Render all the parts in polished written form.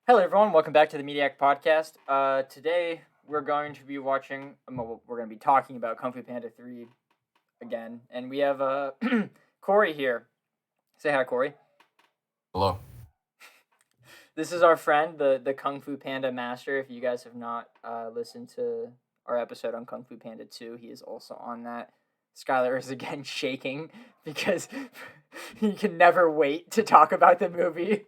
Hello, everyone. Welcome back to the Mediak podcast. Today we're going to be watching. We're going to be talking about Kung Fu Panda 3 again, and we have Corey here. Say hi, Corey. Hello. This is our friend, the Kung Fu Panda master. If you guys have not listened to our episode on Kung Fu Panda 2, he is also on that. Skylar is again shaking because he can never wait to talk about the movie.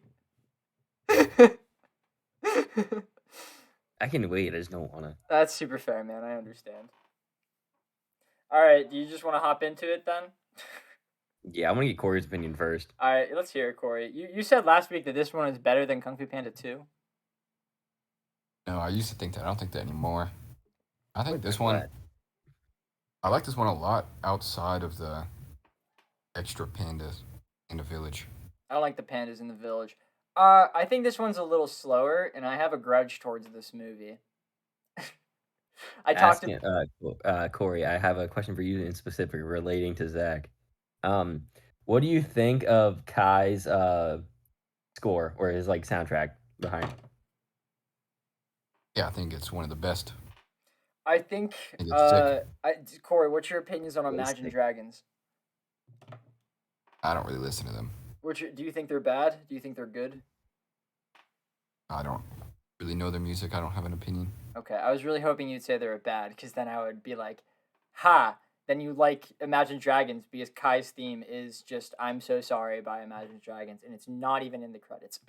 I can wait. I just don't want to. That's super fair, man. I understand. All right, do you just want to hop into it then? Yeah, I want to get Corey's opinion first. All right, let's hear it, Corey. You said last week that this one is better than Kung Fu Panda 2. No, I used to think that. I don't think that anymore. I think this What? one. I like this one a lot outside of the extra pandas in the village. I don't like the pandas in the village. I think this one's a little slower, and I have a grudge towards this movie. I talked to Corey, I have a question for you in specific relating to Zach. What do you think of Kai's score or his soundtrack behind? Yeah, I think it's one of the best. I think it's sick. Corey, what's your opinions on Really Imagine sick. Dragons? I don't really listen to them. Do you think they're bad? Do you think they're good? I don't really know their music. I don't have an opinion. Okay, I was really hoping you'd say they were bad, because then I would be like, ha, then you like Imagine Dragons, because Kai's theme is just I'm So Sorry by Imagine Dragons, and it's not even in the credits.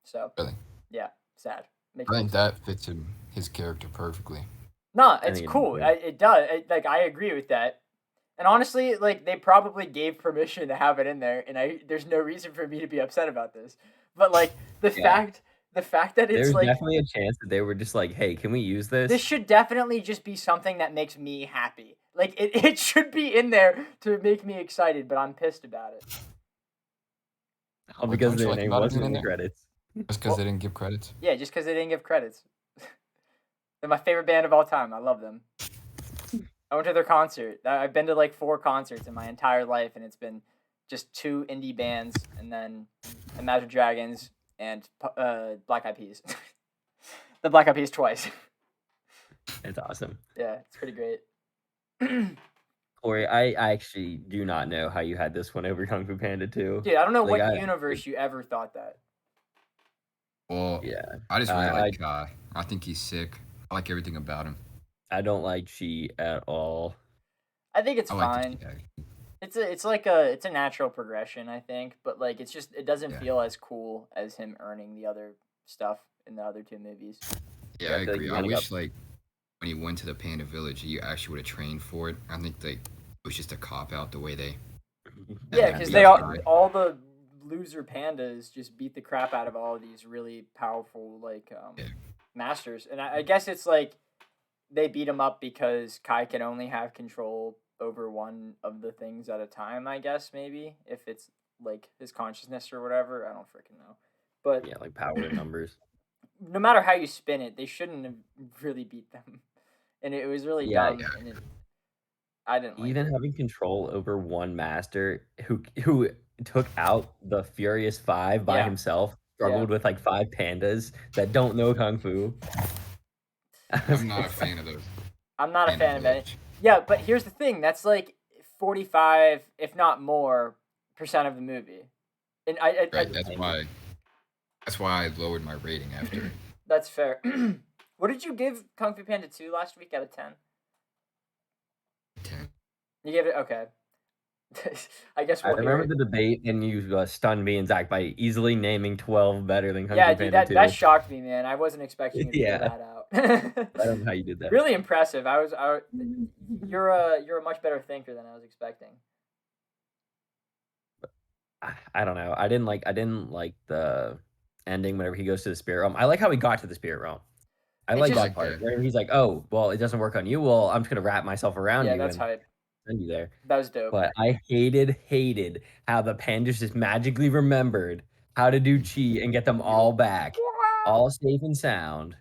So, Really, yeah, sad. Makes I me think sad. that fits his character perfectly. No, I it's think cool. it- It does. I agree with that. And honestly, they probably gave permission to have it in there, and there's no reason for me to be upset about this. But the Yeah. fact that it's There's definitely a chance that they were just like, "Hey, can we use this?" this should definitely just be something that makes me happy. It should be in there to make me excited, but I'm pissed about it. All Wait, because don't you their like name about it wasn't being in in the there? credits. Just because they didn't give credits? Yeah, just because they didn't give credits. They're my favorite band of all time. I love them. I went to their concert. I've been to 4 concerts in my entire life, and it's been just 2 indie bands, and then Imagine Dragons and Black Eyed Peas. The Black Eyed Peas twice. It's awesome. Yeah, it's pretty great. Corey, I actually do not know how you had this one over Kung Fu Panda 2. Dude, I don't know Like, what I- universe you ever thought that. Well, Yeah, I just really I- like Kai. I think he's sick. I like everything about him. I don't like Chi at all. I think it's I like fine. the kid. It's a natural progression, I think, but it doesn't Yeah. feel as cool as him earning the other stuff in the other 2 movies. Yeah, Yeah, I I feel like agree. you I kinda wish when he went to the Panda Village, he actually would have trained for it. I think it was just a cop out the way they. Yeah, Yeah, because beat all the loser pandas just beat the crap out of all of these really powerful masters, and I guess it's they beat him up because Kai can only have control over one of the things at a time. I guess maybe if it's his consciousness or whatever. I don't freaking know, but Yeah, power in numbers. no matter how you spin it, they shouldn't have really beat them, and it was really Yeah, dumb. And I didn't like even it. having control over one master who took out the Furious Five by Yeah. himself, struggled with 5 pandas that don't know kung fu. I'm not a fan of those. I'm not a Panda fan of it. Village. Yeah, but here's the thing. That's 45, if not more, percent of the movie. And Right, that's why I lowered my rating after. That's fair. What did you give Kung Fu Panda 2 last week out of 10? 10. You gave it okay. I guess I we'll remember hear the debate, and you stunned me and Zach by easily naming 12 better than Kung Yeah, Fu dude, Panda 2. that shocked me, man. I wasn't expecting you to Yeah. figure that out. I don't know how you did that. Really impressive. You're a much better thinker than I was expecting. I don't know. I didn't like the ending whenever he goes to the spirit realm. I like how he got to the spirit realm. I It like just- that part where he's like, "Oh, well, it doesn't work on you. Well, I'm just gonna wrap myself around Yeah, you that's and hype. send you there." That was dope. But I hated how the pandas just magically remembered how to do chi and get them all back, all safe and sound.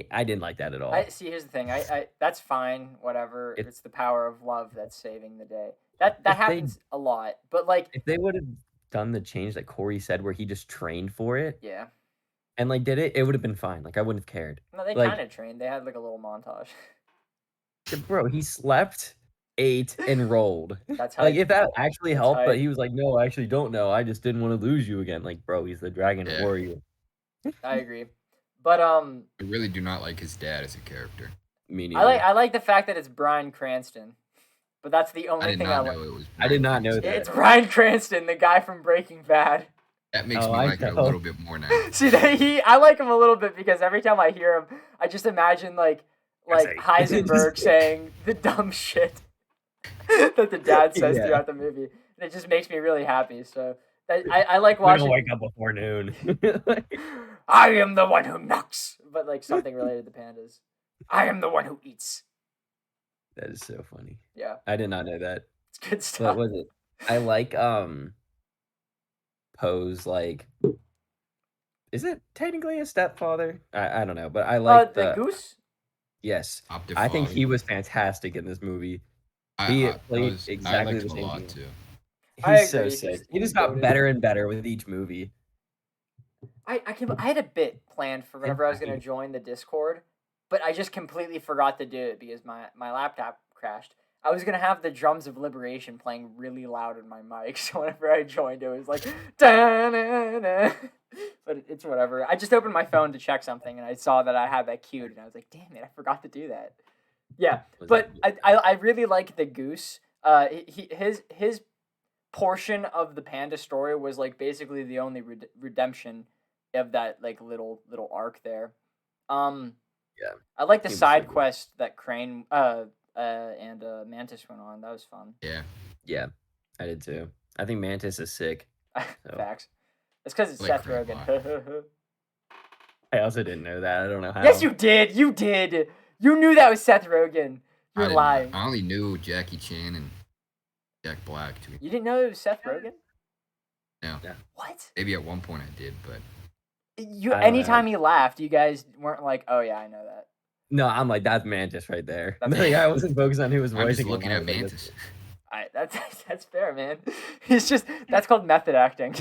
I didn't like that at all. I see. Here's the thing. I that's fine. Whatever. If- It's the power of love that's saving the day. That If they- happens a lot. But If they would have done the change that Corey said, where he just trained for it, yeah, and like did it, it would have been fine. Like I wouldn't have cared. No, they Like, kind of trained. They had like a little montage. bro, he slept, ate, and rolled. That's Like hype. if that actually That's helped, but hype. he was like, no, I actually don't know. I just didn't want to lose you again. Like, bro, he's the Dragon Yeah. Warrior. I agree. But I really do not like his dad as a character. Me neither. I like the fact that it's Bryan Cranston. But that's the I only did thing not I like. know it was. I did not know Cranston. that. It's Bryan Cranston, the guy from Breaking Bad. That makes Oh, me I like it a know. little bit more now. See, I like him a little bit because every time I hear him, I just imagine like Say. Heisenberg saying the dumb shit that the dad says Yeah. throughout the movie. And it just makes me really happy. So I like We're gonna watching. wake up before noon. I am the one who knocks, but like something related to pandas. I am the one who eats. That is so funny. Yeah, I did not know that. it's good But stuff. was it? I like Poe's like. Is it technically a stepfather? I don't know, but I like The goose. Yes, Optic I think father. he was fantastic in this movie. I He I played was- exactly I liked the him a same lot thing. too. I He's so agree. sick. He He's just got goated. better and better with each movie. I had a bit planned for whenever I was gonna join the Discord, but I just completely forgot to do it because my laptop crashed. I was gonna have the Drums of Liberation playing really loud in my mic, so whenever I joined, it was like, da-na-na. But it's whatever. I just opened my phone to check something, and I saw that I had that queued, and I was like, damn it, I forgot to do that. Yeah, Was but it- I really like the goose. His portion of the panda story was like basically the only redemption of that like little arc there. Yeah, I like the he was side so good. quest that Crane and Mantis went on. That was fun. Yeah, I did too. I think Mantis is sick. So. Facts. It's because it's I like Seth Crane a Rogen. I also didn't know that. I don't know how. Yes, you did. You did. You knew that was Seth Rogen. I You're didn't know. lying. I only knew Jackie Chan and Jack Black too. You didn't know it was Seth Rogen? No. Yeah. What? Maybe at one point I did, but I don't know. Anytime he laughed, you guys weren't like, "Oh yeah, I know that." No, I'm like that's Mantis right there. That's- Like, I wasn't focused on who was I'm voicing just him. looking I at was like, Mantis. That's fair, man. He's just that's called method acting.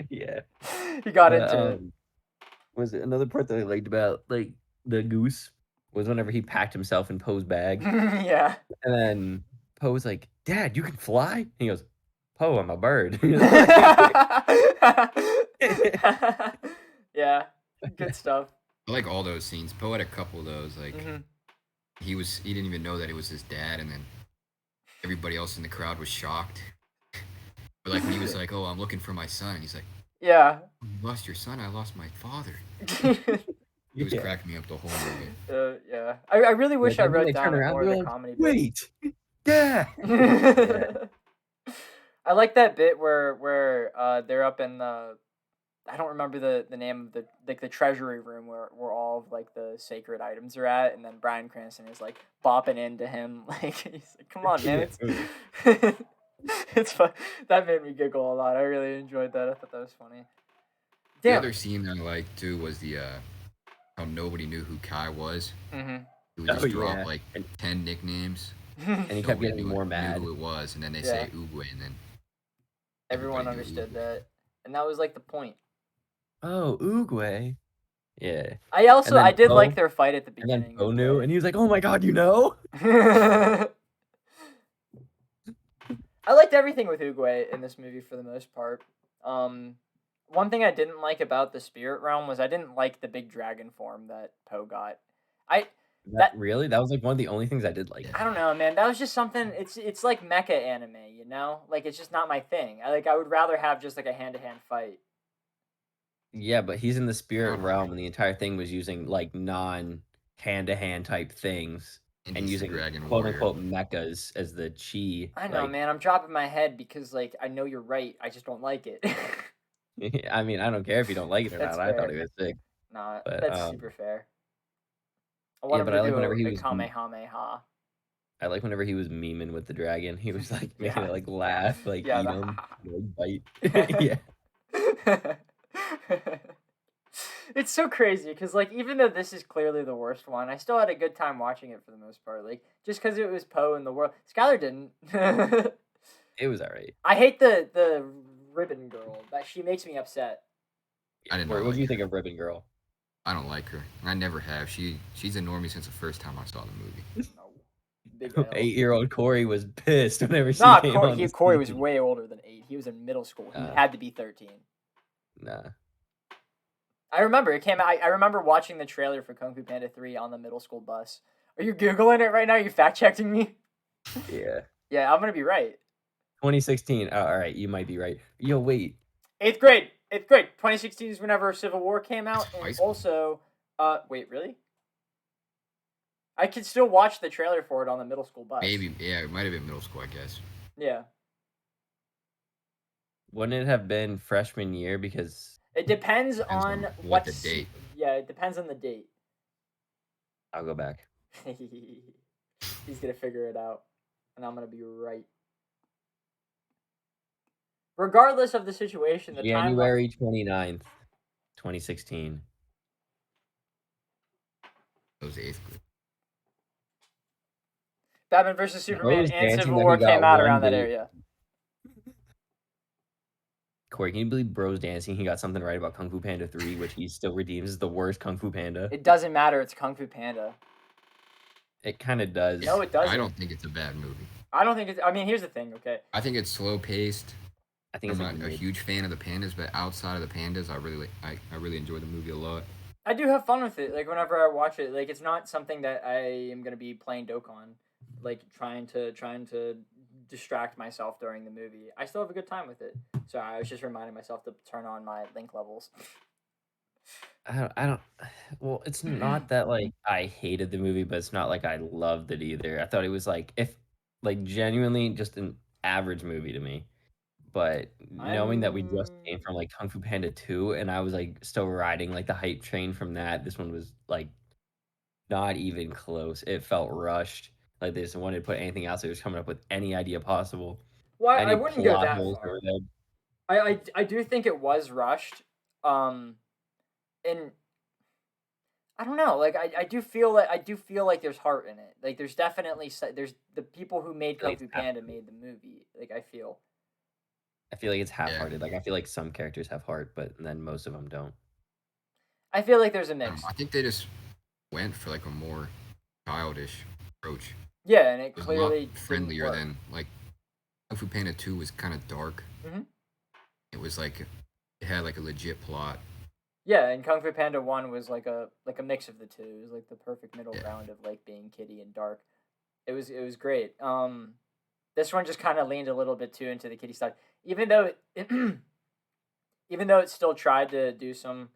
Yeah. He got into it. Was it another part that I liked about like the goose was whenever he packed himself in Poe's bag, Yeah. and then Poe was like, "Dad, you can fly?" And he goes, "Poe, I'm a bird." Yeah. Good stuff. I like all those scenes. Poe had a couple of those. Like Mhm. he didn't even know that it was his dad, and then everybody else in the crowd was shocked. But like when he was like, "Oh, I'm looking for my son," and he's like, Yeah. "You lost your son? I lost my father." He was Yeah. cracking me up the whole movie. Yeah. I really wish Like, I and then wrote they down turn around, more of they're the like, comedy. "Wait, Dad." I like that bit where they're up in the I don't remember the name of the treasury room where all of like the sacred items are at, and then Bryan Cranston is like bopping into him like he's like, "Come on, man!" Yeah. It's fun. That made me giggle a lot. I really enjoyed that. I thought that was funny. The Damn. other scene I liked too was the how nobody knew who Kai was. Mm-hmm. He would just Oh, drop yeah. like 10 nicknames. And he kept Nobody getting knew more knew mad. who it was, and then they Yeah. say Oogway, and then Everyone everybody knew understood Oogway. that, and that was like the point. Oh, Oogway. Yeah. I also then I did like Poe- their fight at the And then beginning. Poe of knew, the- and he was like, "Oh my God, you know?" I liked everything with Oogway in this movie for the most part. One thing I didn't like about the spirit realm was I didn't like the big dragon form that Poe got. Really? That was like one of the only things I did like. I don't know, man. That was just something. It's like mecha anime, you know. Like it's just not my thing. I would rather have just like a hand-to-hand fight. Yeah, but he's in the spirit realm, and the entire thing was using like non hand-to-hand type things and he's the using Dragon quote Warrior. unquote mechas as the chi. I know, like, man. I'm dropping my head because like I know you're right. I just don't like it. I mean, I don't care if you don't like it or That's not. I thought fair. it was sick. Nah, But, that's super fair. I want him but to I like do whenever he a was- Kamehameha. I like whenever he was memeing with the dragon. He was like making Yeah. it like laugh, like Yeah, eat the him, ha-ha. like bite. Yeah. It's so crazy because like even though this is clearly the worst one, I still had a good time watching it for the most part. Like just because it was Poe in the world, Skylar didn't. It was alright. I hate the ribbon girl. That she makes me upset. I did What not do like you her. think of Ribbon Girl? I don't like her. I never have. She's annoyed me since the first time I saw the movie. No. Big L. 8-year-old Corey was pissed whenever she Nah, came on the Corey was scene. way older than 8. He was in middle school. He Nah. had to be 13. Nah. I remember it came out. I remember watching the trailer for Kung Fu Panda 3 on the middle school bus. Are you Googling it right now? Are you fact checking me? Yeah. Yeah, I'm going to be right. 2016. Oh, all right, you might be right. Yo, wait. 8th grade. 8th grade. 2016 is whenever Civil War came out. High And school. also, wait, really? I could still watch the trailer for it on the middle school bus. Maybe, yeah, it might have been middle school, I guess. Yeah. Wouldn't it have been freshman year? Because It depends Depends on on what the date. Yeah, it depends on the date. I'll go back. He's going to figure it out. And I'm going to be right. Regardless of the situation, the January 29th, 2016. It was 8th grade. Batman vs Superman was and dancing Civil that he War got came out one around that date. area. Corey, can you believe Bro's dancing? He got something right about Kung Fu Panda 3, which he still redeems as the worst Kung Fu Panda. It doesn't matter. It's Kung Fu Panda. It kind of does. No, it doesn't. I don't think it's a bad movie. I don't think it's. I mean, here's the thing. Okay. I think it's slow paced. I think I'm it's not a huge fan of the pandas, but outside of the pandas, I really enjoy the movie a lot. I do have fun with it. Like whenever I watch it, like it's not something that I am gonna be playing Dokkan, like trying to distract myself during the movie. I still have a good time with it. So I was just reminding myself to turn on my link levels. I don't. Well, it's not that like I hated the movie, but it's not like I loved it either. I thought it was like genuinely just an average movie to me. But knowing that we just came from like Kung Fu Panda 2 and I was like still riding like the hype train from that, this one was like not even close. It felt rushed. Like they just wanted to put anything else. They was coming up with any idea possible. Well, Any I wouldn't go plot that holes far. over there. I do think it was rushed. And I don't know. Like I do feel like there's heart in it. Like there's definitely there's the people who made Kung Fu Panda made the movie. Like I feel like it's half-hearted. Like I feel like some characters have heart, but then most of them don't. I feel like there's a mix. I think they just went for like a more childish approach. Yeah, and it was clearly a lot friendlier than like Kung Fu Panda 2 was kind of dark. Mm-hmm. It was like it had like a legit plot. Yeah, and Kung Fu Panda 1 was like a mix of the two. It was like the perfect middle ground of like being kiddie and dark. It was great. This one just kind of leaned a little bit too into the kiddie side, even though it still tried to do some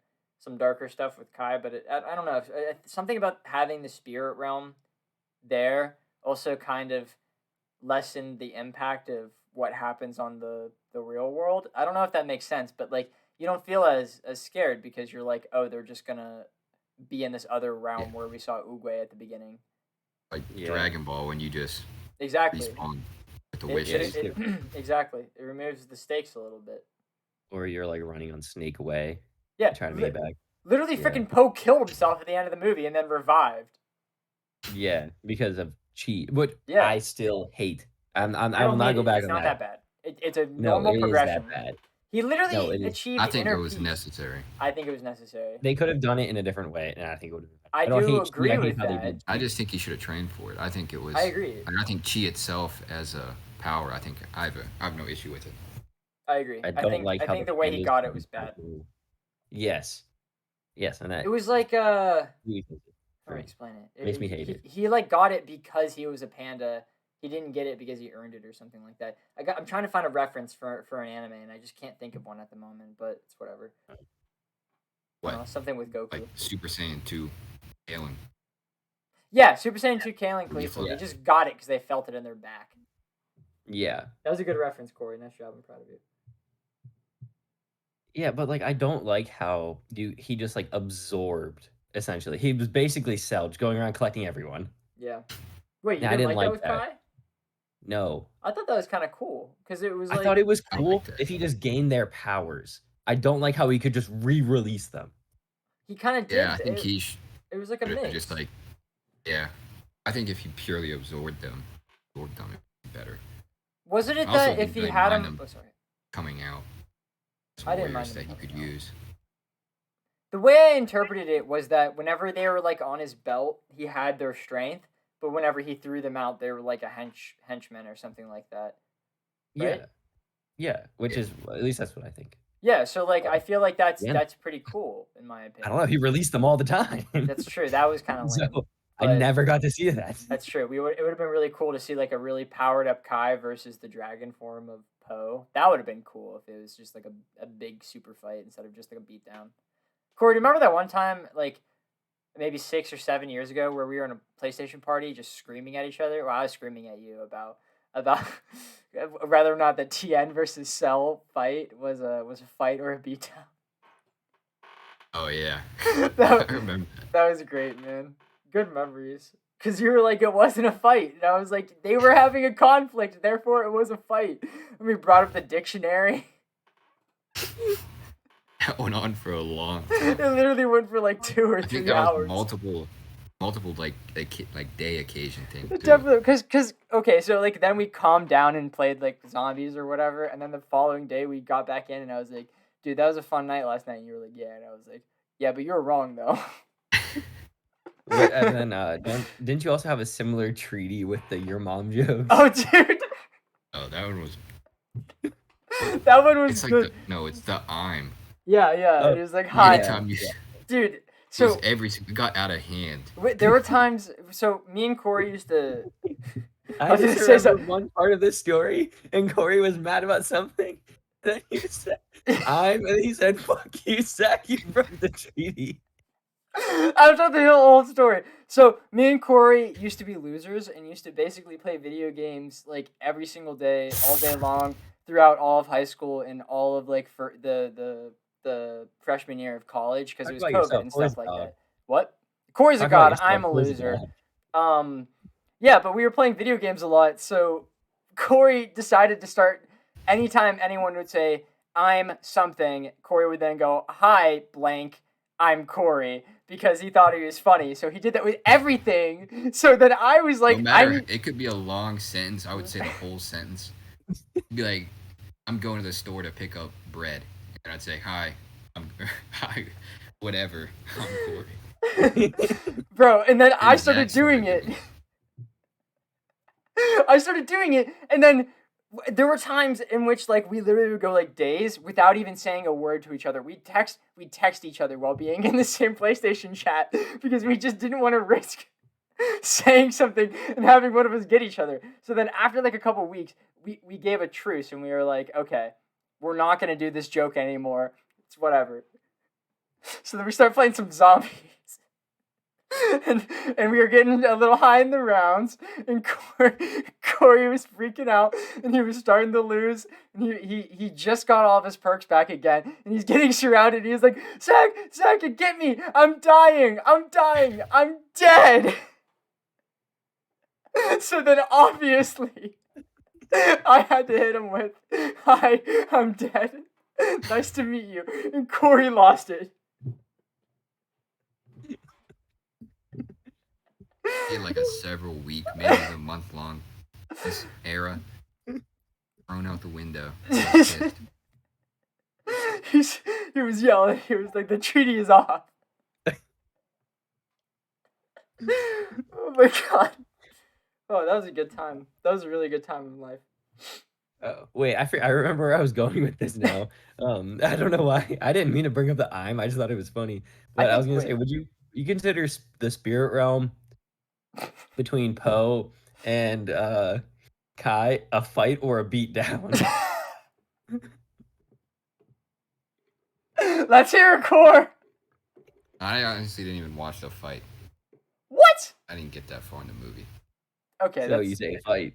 darker stuff with Kai. But I don't know, something about having the spirit realm there also kind of lessened the impact of what happens on the real world. I don't know if that makes sense, but like you don't feel as scared because you're like, oh, they're just gonna be in this other realm where we saw Oogway at the beginning. Like Dragon Ball when you just exactly respawn with the wishes. Exactly. It removes the stakes a little bit. Or you're like running on Snake Way. Yeah. Trying to make it back. Literally freaking Poe killed himself at the end of the movie and then revived. Yeah, because of cheat. Which I still hate. I will not go back on that. It's not that bad. It's a normal progression. Is that bad. He literally achieved. I think it was necessary. I think it was necessary. They could have done it in a different way, and I think it would have been better. I do agree with that. I just think he should have trained for it. I think it was. I agree. I think chi itself as a power. I think I have no issue with it. I agree. I think the way he got it was bad. Yes, and that it was like How do I Right. explain it? Makes me hate it. He like got it because he was a panda. He didn't get it because he earned it or something like that. I'm trying to find a reference for an anime and I just can't think of one at the moment, but it's whatever. What? Something with Goku. Like Super Saiyan 2 Kalen. Yeah, Super Saiyan 2 Kalen Gleeful. Yeah. They just got it because they felt it in their back. Yeah. That was a good reference, Corey. Nice job. I'm proud of you. Yeah, but like I don't like how he just like absorbed essentially. He was basically Cell, just going around collecting everyone. Yeah. Wait, you I didn't didn't like that like with Kai? No. I thought that was kind of cool because it was. I like... thought it was I cool like that. if he just gained their powers. I don't like how he could just re-release them. He kind of did. Yeah, I think It was like a mix. Just like, yeah, I think if he purely absorbed them, it'd be better. Wasn't it Also, that if he had mind him? them Oh, sorry. coming out, I didn't mind warriors that them he could coming out. use. The way I interpreted it was that whenever they were like on his belt, he had their strength, but whenever he threw them out, they were like a henchman or something like that. Right? Yeah, yeah. Which Yeah. is at least that's what I think. Yeah, so like I feel like that's Yeah. that's pretty cool in my I don't opinion. know. He released them all the time. That's true. That was kind of lame. So I But never got to see that. that's true. It would have been really cool to see like a really powered up Kai versus the dragon form of Poe. That would have been cool if it was just like a big super fight instead of just like a beatdown. Corey, do you remember that one time like maybe 6 or 7 years ago where we were in a PlayStation party just screaming at each other? Well, I was screaming at you about whether or not the TN versus Cell fight was a fight or a beatdown. Oh yeah, That, I remember. that was great, man. Good memories. Cause you were like, it wasn't a fight, and I was like, they were having a conflict, therefore it was a fight. And we brought up the dictionary. That went on for a long It time. literally went for like 2 or I think 3 that was hours. multiple like day occasion things. Too. Definitely, cause okay, so like then we calmed down and played like zombies or whatever, and then the following day we got back in, and I was like, dude, that was a fun night last night. And you were like, yeah, and I was like, yeah, but you're wrong though. And then didn't you also have a similar treaty with the your mom jokes? Oh, dude, Oh, that one was. that one was It's like good. it's the I'm. Yeah, Oh, it was like hi, Anytime you. dude. It So was it got out of hand. there were times. So me and Corey used to. I was just gonna say remember something. one part of this story, and Corey was mad about something. Then he said, and he said, "Fuck you, Zach, you broke the treaty." I'll tell the whole story. So me and Corey used to be losers and used to basically play video games like every single day, all day long, throughout all of high school and all of like for the freshman year of college because Talk it was about COVID yourself. and Corey's stuff a like god. that. What? Corey's a Talk about god. yourself. I'm a Corey's a loser. god. Yeah, but we were playing video games a lot, so Corey decided to start. Anytime anyone would say I'm something, Corey would then go, "Hi, blank. I'm Corey," because he thought he was funny. So he did that with everything. So then I was like, No matter, it could be a long sentence. I would say the whole sentence. It'd be like, I'm going to the store to pick up bread, and I'd say, "Hi, I'm hi, whatever. I'm Corey." bro, and then I Exact started same doing thing. it. I started doing it, and then there were times in which like we literally would go like days without even saying a word to each other. We'd text each other while being in the same PlayStation chat because we just didn't want to risk saying something and having one of us get each other. So then after like a couple weeks, we gave a truce and we were like, okay, we're not gonna do this joke anymore. It's whatever. So then we start playing some zombies. And we were getting a little high in the rounds, and Corey was freaking out, and he was starting to lose, and he just got all of his perks back again, and he's getting surrounded, and he's like, Zach, get me! I'm dying! I'm dead! So then obviously, I had to hit him with, hi, I'm dead. Nice to meet you. And Corey lost it. In like a several week, maybe even a month long, this era thrown out the window. He was yelling. He was like, "The treaty is off." Oh my god! Oh, that was a good time. That was a really good time in life. Wait, I remember where I was going with this now. I don't know why. I didn't mean to bring up the I'm. I just thought it was funny. But I was gonna say, would you consider the spirit realm between Poe and Kai a fight or a beatdown? Let's hear a core. I honestly didn't even watch the fight. What? I didn't get that far in the movie. Okay, So you say fight.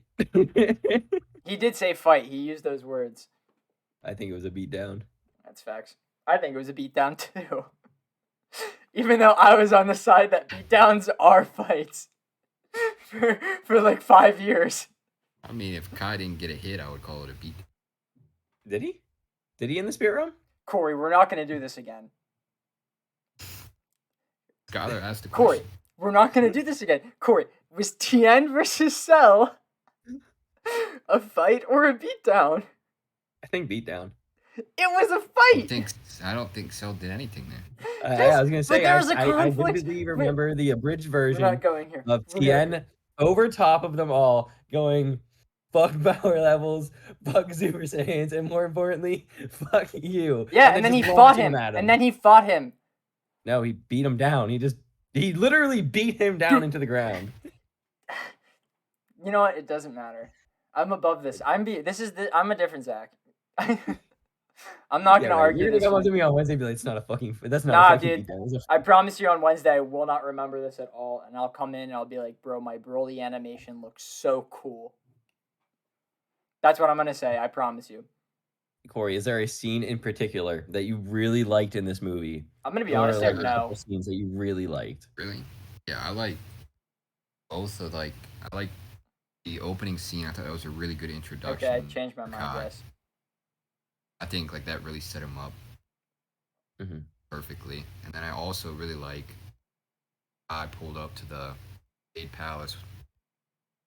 He did say fight. He used those words. I think it was a beatdown. That's facts. I think it was a beatdown too. Even though I was on the side that beatdowns are fights for like 5 years. I mean, if Kai didn't get a hit, I would call it a beat. Did he? Did he in the spirit realm? Corey, we're not going to do this again. Skylar asked the Corey, question. we're not going to do this again. Corey, was Tien versus Cell a fight or a beatdown? I think beatdown. It was a fight. I don't think Cell did anything there. I was gonna But say there was a I conflict. vividly remember the abridged We're version not going here. of We're not Tien over top of them all, going, "Fuck power levels, fuck Super Saiyans, and more importantly, fuck you." Yeah, and then he just fought launching him. at And then he fought him. No, he beat him down. He literally beat him down into the ground. You know what? It doesn't matter. I'm above this. I'm a different Zach. I'm not Yeah, gonna right. argue You're gonna this come up one. to me on Wednesday and be like, "It's not a fucking. That's not Nah, a fucking dude. beatdown." It's a I promise you on Wednesday I will not remember this at all, and I'll come in and I'll be like, bro, my Broly animation looks so cool. That's what I'm gonna say. I promise you. Corey, is there a scene in particular that you really liked in this movie? I'm gonna be Or honest like here. a No. couple scenes that you really liked? Really? Yeah, I like both of I like the opening scene. I thought that was a really good introduction. Okay, I changed my mind. God. Yes. I think like that really set him up Mm-hmm. perfectly. And then I also really like I pulled up to the Jade Palace,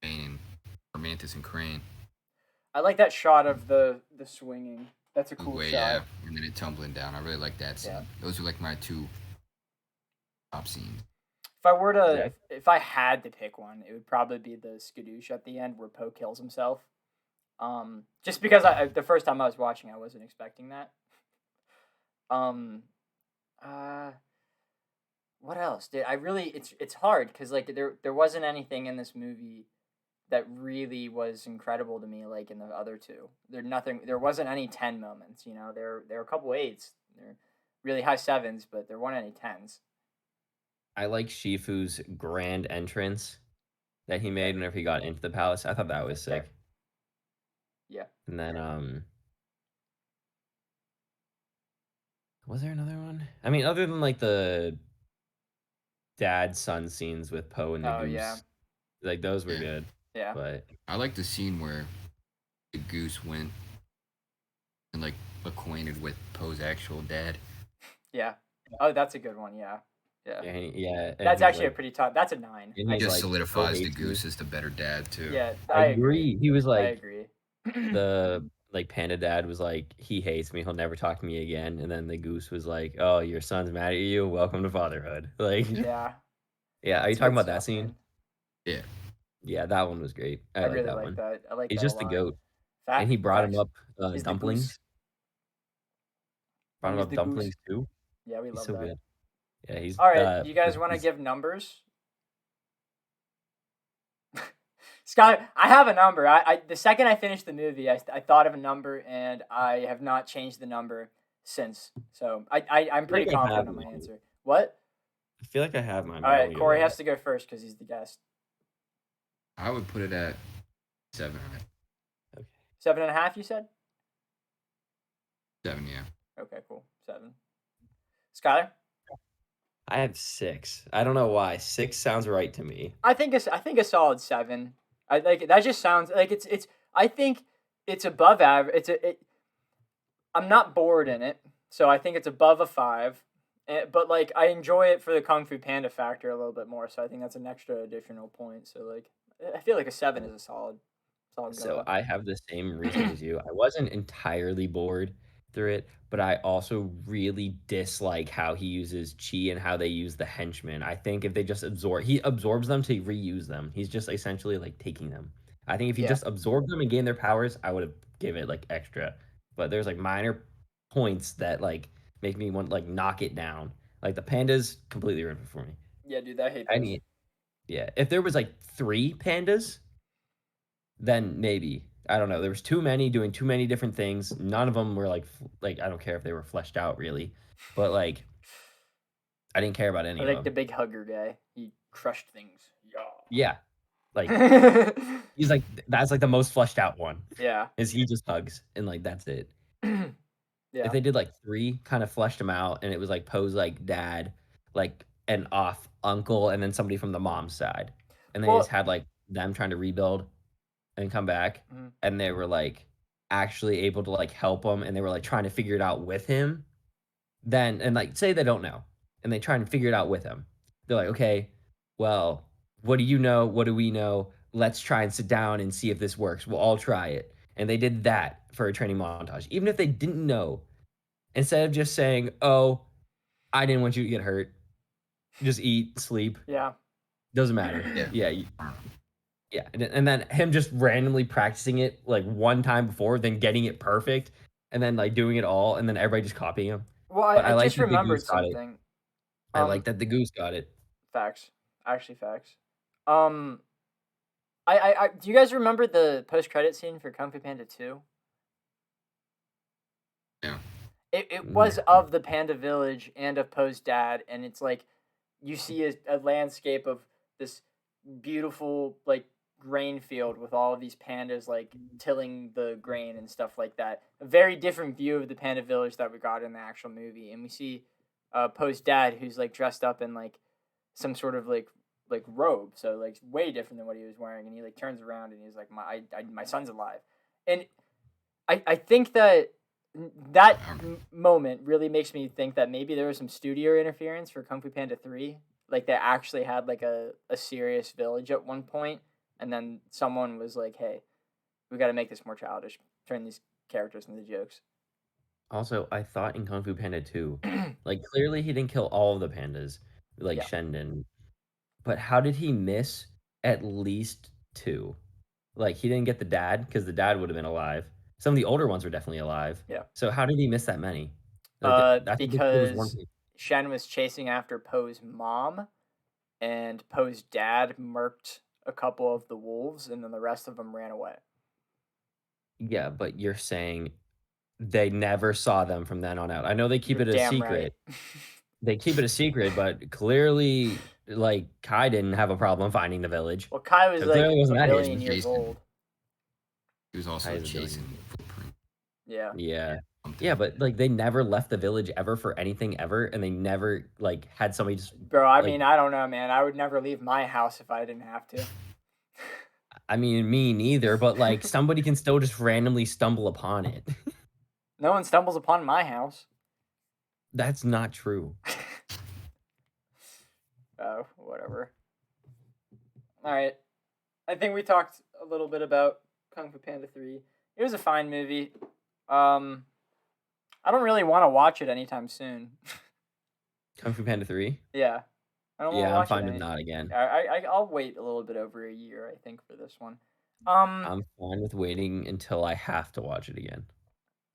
Bane and Mantis and Crane. I like that shot of the swinging. That's a cool Way, shot. yeah, and then it tumbling down. I really like that scene. Yeah. Those are like my two top scenes. If I were to, Zach? if I had to pick one, it would probably be the skadoosh at the end where Poe kills himself. Just because the first time I was watching, I wasn't expecting that. What else? It's hard because like there wasn't anything in this movie that really was incredible to me like in the other two. There wasn't any 10 moments, you know. There were a couple 8s. They're really high 7s, but there weren't any 10s. I like Shifu's grand entrance that he made whenever he got into the palace. I thought that was sick. Yeah. And then was there another one? I mean, other than like the dad son scenes with Poe and the Oh, goose, yeah. like those were Yeah. good. Yeah. But I like the scene where the goose went and like acquainted with Poe's actual dad. Yeah. Oh, that's a good one. Yeah. Yeah. yeah, and That's he's actually like, a pretty tough. That's a 9. and It he's just like, solidifies "Poe the hates me." goose as the better dad too. Yeah, I agree. He was I like, agree. the like Panda dad was like, "He hates me. He'll never talk to me again." And then the goose was like, "Oh, your son's mad at you. Welcome to fatherhood." Like, Yeah. yeah. Are you It's talking good about that stuff, scene? man. Yeah. Yeah, that one was great. I like really that like one. that. I like He's that just a the lot. goat, and he brought him up He's the goose. dumplings. Brought him He's up the goose. dumplings too. Yeah, we He's love so that. good. Yeah, he's All right, you guys want to he's- give numbers? Scott, I have a number. I the second I finished the movie, I thought of a number, and I have not changed the number since. So I'm pretty like I confident have on my mine. answer. What? I feel like I have mine. All right, Corey has to go first because he's the guest. I would put it at 7. 7.5, you said? 7, yeah. Okay, cool. 7. Skylar? I have 6. I don't know why. 6 sounds right to me. I think a solid 7. I like that. Just sounds like it's. I think it's above average. I'm not bored in it, so I think it's above a 5. But like I enjoy it for the Kung Fu Panda factor a little bit more, so I think that's an extra additional point. So like I feel like a 7 is a solid. So I have the same reason as you. I wasn't entirely bored through it, but I also really dislike how he uses chi and how they use the henchmen. I think if they just he absorbs them to reuse them. He's just essentially like taking them. I think if he just absorbed them and gained their powers, I would have given it like extra. But there's like minor points that like make me want like knock it down. Like the pandas completely ruined it for me. Yeah, dude, I hate those. Yeah, if there was like 3 pandas, then maybe. I don't know. There was too many doing too many different things. None of them were like I don't care if they were fleshed out really, but like I didn't care about any of them. Like the big hugger guy. He crushed things. Yeah. Like he's like that's like the most fleshed out one. Yeah. Is he just hugs and like that's it. Yeah. If they did like 3, kind of fleshed him out, and it was like Poe's like dad, like an off uncle, and then somebody from the mom's side, and they just had like them trying to rebuild and come back, and they were like actually able to like help him, and they were like trying to figure it out with him. Then and like say they don't know, and they try and figure it out with him. They're like, okay, well, what do you know? What do we know? Let's try and sit down and see if this works. We'll all try it. and they did that for a training montage, even if they didn't know, instead of just saying, "Oh, I didn't want you to get hurt. Just eat, sleep. Yeah. Doesn't matter." Yeah. Yeah, and then him just randomly practicing it like one time before, then getting it perfect, and then like doing it all, and then everybody just copying him. Well, But I I like just that the remembered goose got it. something. I like that the goose got it. Facts. Actually, facts. I do you guys remember the post-credit scene for Kung Fu Panda 2? Yeah. It was of the Panda Village and of Poe's dad, and it's like you see a landscape of this beautiful like grain field with all of these pandas like tilling the grain and stuff like that. A very different view of the Panda Village that we got in the actual movie, and we see Poe's dad who's like dressed up in like some sort of like robe, so like way different than what he was wearing, and he like turns around and he's like my son's alive, and I think that moment really makes me think that maybe there was some studio interference for Kung Fu Panda 3. Like they actually had like a serious village at one point, and then someone was like, "Hey, we got to make this more childish. Turn these characters into jokes." Also, I thought in Kung Fu Panda 2, like clearly he didn't kill all of the pandas, like Yeah. Shendon, but how did he miss at least 2? Like he didn't get the dad because the dad would have been alive. Some of the older ones were definitely alive. Yeah. So how did he miss that many? Like I think there was one. Because Shen was chasing after Poe's mom, and Poe's dad murked a couple of the wolves, and then the rest of them ran away. Yeah, but you're saying they never saw them from then on out. I know they keep You're it a damn secret. right. They keep it a secret, but clearly, like Kai didn't have a problem finding the village. Well, Kai was So like clearly wasn't a that his billion years Jason. old. He was also Kai is a chasing billion. footprint. Yeah. Yeah, but like they never left the village ever for anything ever, and they never like had somebody just. Bro, I like, mean, I don't know, man. I would never leave my house if I didn't have to. I mean, me neither, but like somebody can still just randomly stumble upon it. No one stumbles upon my house. That's not true. Oh, whatever. All right. I think we talked a little bit about Kung Fu Panda 3. It was a fine movie. I don't really want to watch it anytime soon. Kung Fu Panda 3? Yeah. I don't want to Yeah, I'm watch fine it with not again. I'll wait a little bit over a year, I think, for this one. I'm fine with waiting until I have to watch it again.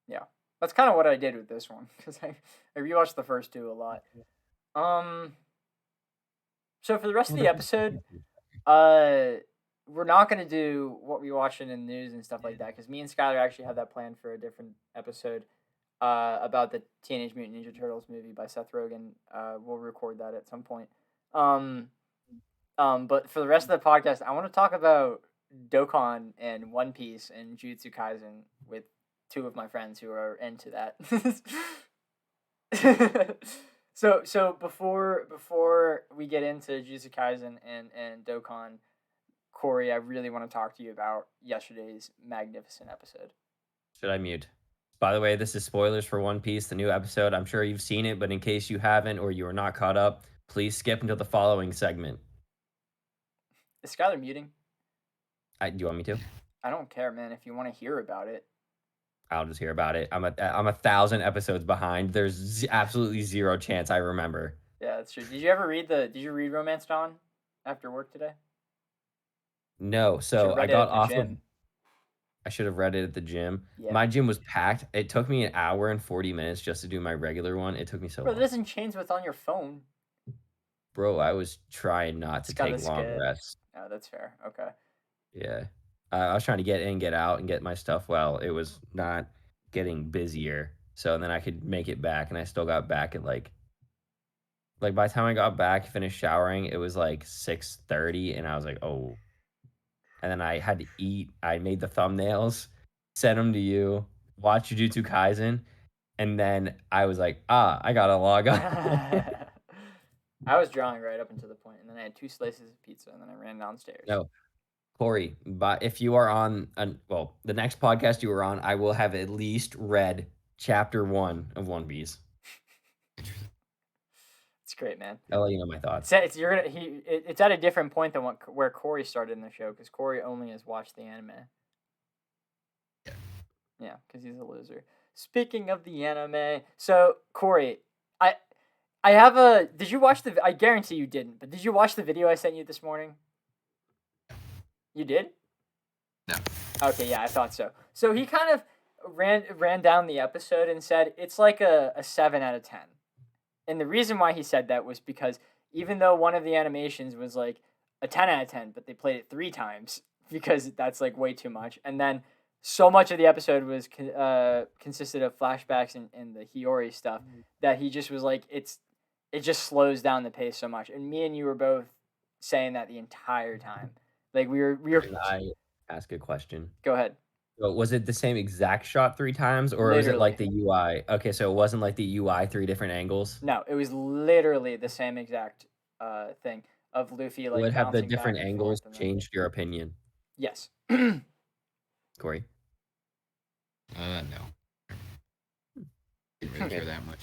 Yeah. That's kind of what I did with this one, because I rewatched the first two a lot. So for the rest of the episode, we're not gonna do what we watched in the news and stuff like that, because me and Skylar actually have that planned for a different episode about the Teenage Mutant Ninja Turtles movie by Seth Rogen. We'll record that at some point. But for the rest of the podcast, I want to talk about Dokkan and One Piece and Jujutsu Kaisen with two of my friends who are into that. So before we get into Jujutsu Kaisen and Dokkan, Corey, I really want to talk to you about yesterday's magnificent episode. Should I mute? By the way, this is spoilers for One Piece, the new episode. I'm sure you've seen it, but in case you haven't or you are not caught up, please skip until the following segment. Is Skylar muting? Do you want me to? I don't care, man. If you want to hear about it, I'll just hear about it. I'm 1,000 episodes behind. There's absolutely zero chance I remember. Yeah, that's true. Did you read Romance Dawn after work today? No, so I got off of. I should have read it at the gym. Yeah. My gym was packed. It took me an hour and 40 minutes just to do my regular one. It took me so long. Bro, that doesn't change what's on your phone. Bro, I was trying not to take long rests. Oh, that's fair. Okay. Yeah. I was trying to get in, get out, and get my stuff well. It was not getting busier. So then I could make it back, and I still got back at like by the time I got back, finished showering, it was like 6:30, and I was like, oh. And then I had to eat. I made the thumbnails, sent them to you, watched Jujutsu Kaisen, and then I was like, I gotta log on. I was drawing right up until the point, and then I had 2 slices of pizza, and then I ran downstairs. No, Corey, but if you are on, the next podcast you were on, I will have at least read chapter 1 of One Piece. It's great, man. I'll let you know my thoughts. It's at a different point than where Corey started in the show, because Corey only has watched the anime. Yeah. Yeah, because he's a loser. Speaking of the anime, so Corey, I I have a. Did you watch the? I guarantee you didn't. But did you watch the video I sent you this morning? You did? No. Okay, yeah, I thought so. So he kind of ran down the episode and said it's like a 7 out of 10. And the reason why he said that was because even though one of the animations was like a 10 out of 10, but they played it 3 times because that's like way too much. And then so much of the episode was consisted of flashbacks and the Hiyori stuff that he just was like it just slows down the pace so much. And me and you were both saying that the entire time. Like we were. Can I ask a question? Go ahead. So was it the same exact shot 3 times, or was it Literally. like the UI? Okay, so it wasn't like the UI 3 different angles. No, it was literally the same exact thing of Luffy like Would have the bouncing different back and angles forth and then- changed your opinion, Yes. Corey? No. Didn't really care that much.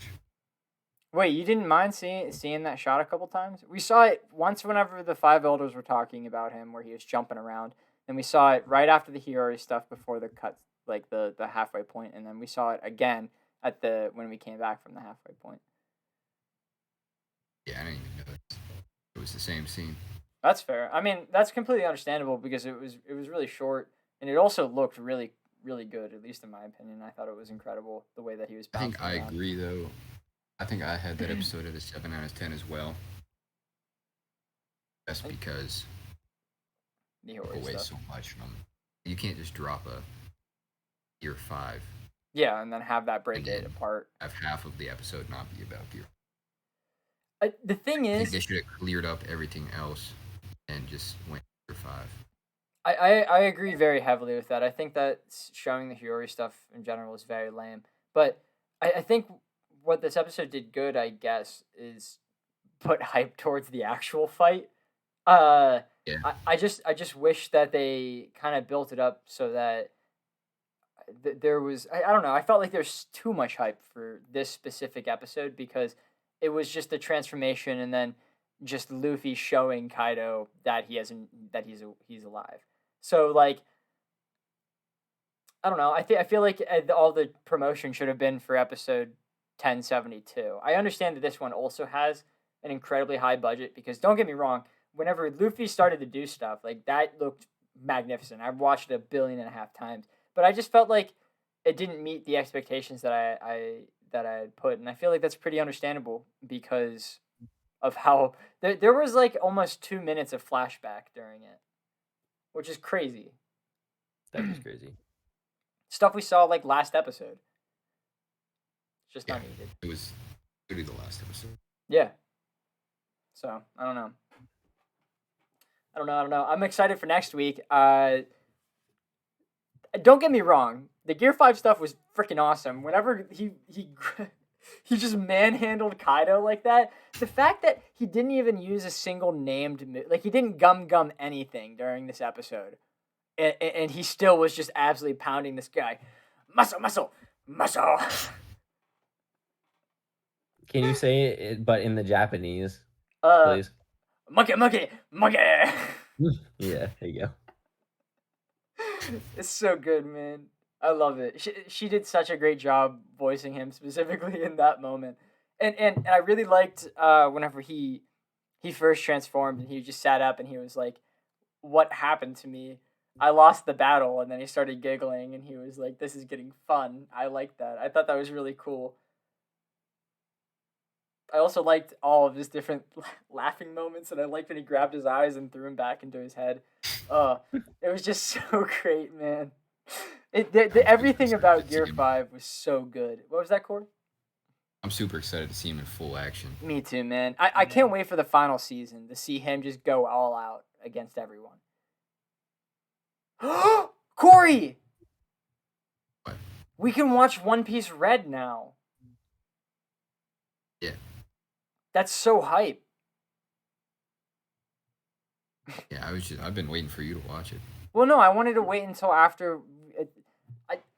Wait, you didn't mind seeing that shot a couple times? We saw it once whenever the five elders were talking about him, where he was jumping around. Then we saw it right after the Hiyori stuff before the cut, like the halfway point, and then we saw it again at when we came back from the halfway point. Yeah, I didn't even know it was the same scene. That's fair. I mean, that's completely understandable because it was really short, and it also looked really really good. At least in my opinion, I thought it was incredible the way that he was. I think I around. agree though. I think I had that episode at a 7 out of 10 as well. Just because The took Hiyori away stuff. so much from. You can't just drop a Gear 5. Yeah, and then have that break And it then apart. Have half of the episode not be about Gear. The thing I think is, they should have cleared up everything else and just went Gear 5. I agree very heavily with that. I think that showing the Hiyori stuff in general is very lame. But I think what this episode did good, I guess, is put hype towards the actual fight. Yeah. I just wish that they kind of built it up so that there was I don't know. I felt like there's too much hype for this specific episode because it was just the transformation and then just Luffy showing Kaido that he's alive. So like I don't know. I feel like all the promotion should have been for episode 1072. I understand that this one also has an incredibly high budget because don't get me wrong, whenever Luffy started to do stuff, like that looked magnificent. I've watched it 1.5 billion times, but I just felt like it didn't meet the expectations that I had put, and I feel like that's pretty understandable because of how there was like almost 2 minutes of flashback during it, which is crazy. That is crazy. Stuff we saw like last episode. It's just not needed. It was literally the last episode. Yeah. So I don't know. I'm excited for next week. Don't get me wrong. The Gear 5 stuff was freaking awesome. Whenever he he just manhandled Kaido like that. The fact that he didn't even use a single named like he didn't gum anything during this episode, and he still was just absolutely pounding this guy. Muscle. Can you say it, but in the Japanese, please? Monkey. Yeah, there you go. It's so good, man. I love it. She did such a great job voicing him specifically in that moment, and I really liked whenever he first transformed and he just sat up and he was like, "What happened to me? I lost the battle," and then he started giggling and he was like, "This is getting fun." I liked that. I thought that was really cool. I also liked all of his different laughing moments, and I liked when he grabbed his eyes and threw him back into his head. It was just so great, man. Everything about Gear 5 was so good. What was that, Corey? I'm super excited to see him in full action. Me too, man. I can't wait for the final season to see him just go all out against everyone. Corey! What? We can watch One Piece Red now. Yeah. That's so hype. Yeah, I've been waiting for you to watch it. Well, no, I wanted to wait until after.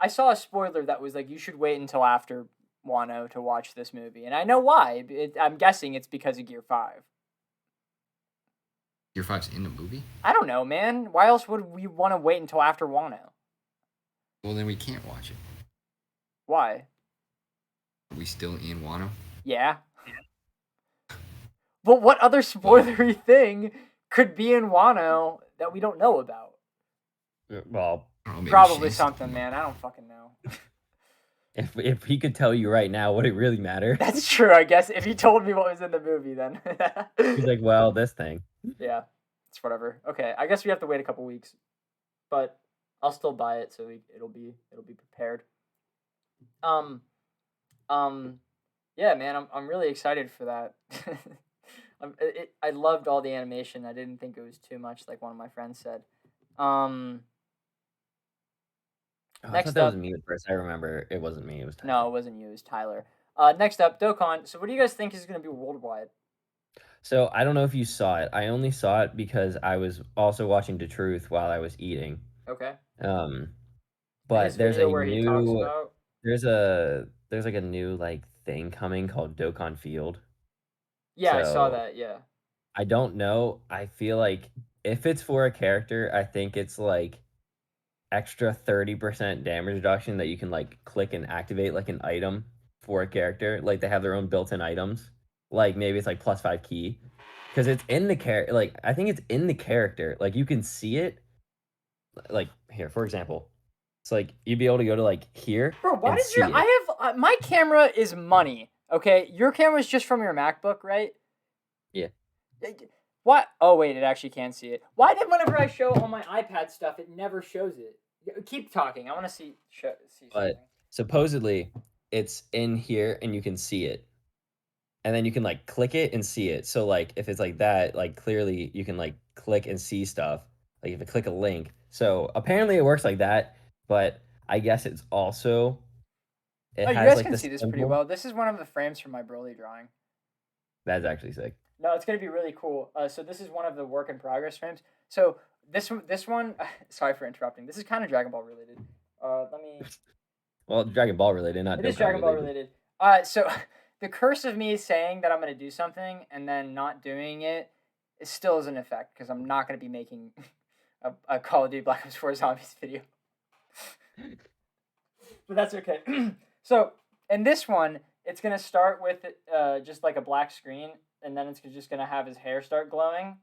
I saw a spoiler that was like, you should wait until after Wano to watch this movie. And I know why. I'm guessing it's because of Gear 5. Gear 5's in the movie? I don't know, man. Why else would we want to wait until after Wano? Well, then we can't watch it. Why? Are we still in Wano? Yeah. But what other spoilery thing could be in Wano that we don't know about? Well, I don't know, maybe Probably Shanks something, come man. up. I don't fucking know. if he could tell you right now, would it really matter? That's true, I guess. If he told me what was in the movie, then He's like, well, this thing. yeah, it's whatever. Okay, I guess we have to wait a couple weeks, but I'll still buy it, so it'll be prepared. Yeah, man, I'm really excited for that. I loved all the animation. I didn't think it was too much, like one of my friends said. Oh, I Next thought that was up, me at first. I remember it wasn't me. It was no, Tyler. it wasn't you. It was Tyler. Next up, Dokkan. So, what do you guys think is going to be worldwide? So I don't know if you saw it. I only saw it because I was also watching The Truth while I was eating. Okay. Um, His but video where he talks about. there's like a new like thing coming called Dokkan Field. Yeah, I saw So that. Yeah. I don't know. I feel like if it's for a character, I think it's like extra 30% damage reduction that you can like click and activate like an item for a character. Like they have their own built-in items. Like maybe it's like +5 key. Because it's in the character. Like I think it's in the character. Like you can see it. Like here, for example. It's like you'd be able to go to like here Bro, why and did see you? it. I have my camera is money. Okay, your camera's just from your MacBook, right? Yeah. What? Oh wait, it actually can see it. Why did whenever I show on my iPad stuff, it never shows it? Keep talking. I want to see see something. But supposedly it's in here and you can see it. And then you can like click it and see it. So like if it's like that, like clearly you can like click and see stuff. Like if you click a link. So apparently it works like that, but I guess it's also it Oh, you has guys like can the see this pretty symbol. well. This is one of the frames from my Broly drawing. That's actually sick. No, it's gonna be really cool. So this is one of the work in progress frames. So this one. Sorry for interrupting. This is kind of Dragon Ball related. Let me. Well, Dragon Ball related, not It is Dokkan Dragon Ball related. related. So the curse of me saying that I'm gonna do something and then not doing it, it still is in effect because I'm not gonna be making a Call of Duty Black Ops 4 Zombies video. But that's okay. So in this one, it's gonna start with just like a black screen, and then it's just gonna have his hair start glowing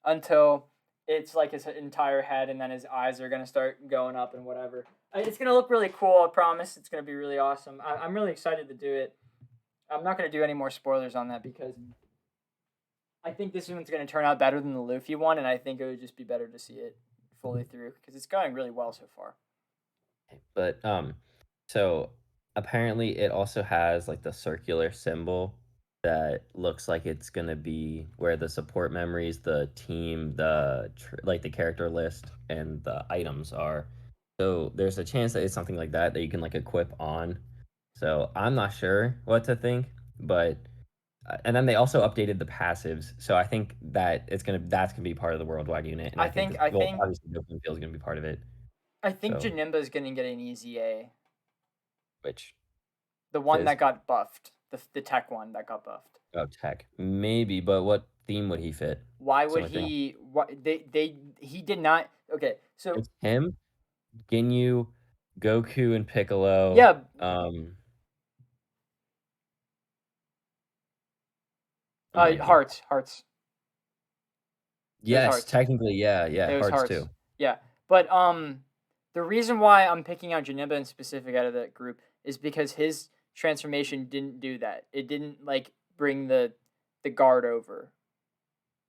until it's like his entire head, and then his eyes are gonna start going up and whatever. It's gonna look really cool. I promise. It's gonna be really awesome. I'm really excited to do it. I'm not gonna do any more spoilers on that because I think this one's gonna turn out better than the Luffy one, and I think it would just be better to see it fully through because it's going really well so far. But so apparently it also has like the circular symbol that looks like it's gonna be where the support memories, the team, like the character list, and the items are. So there's a chance that it's something like that that you can like equip on. So I'm not sure what to think, but and then they also updated the passives. So I think that that's gonna be part of the worldwide unit, and I I think think that well obviously Dokkan Field is gonna be part of it. I think So Janimba's gonna get an easy A. which The one Fizz? that got buffed, the tech one that got buffed. Oh, tech. Maybe, but what theme would he fit? Why That's the would only thing. he? What he did not. Okay, so It's him, Ginyu, Goku, and Piccolo. yeah, I'm blanking. hearts. Yes, Hearts. technically, yeah, It was hearts hearts. too. Yeah, but the reason why I'm picking out Janemba in specific out of that group is because his transformation didn't do that. It didn't like bring the guard over.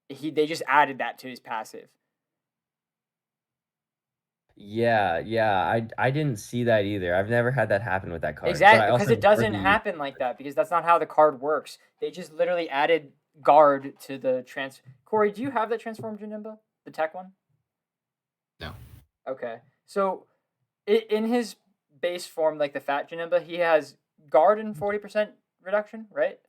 They just added that to his passive. Yeah, I didn't see that either. I've never had that happen with that card. But Exactly, I because also it doesn't never happen like that because that's not how the card works. They just literally added guard to the trans. Corey, do you have that transformed Janemba, the tech one? No. Okay, so in his base form, like the fat Janemba, he has guard and 40% reduction, right?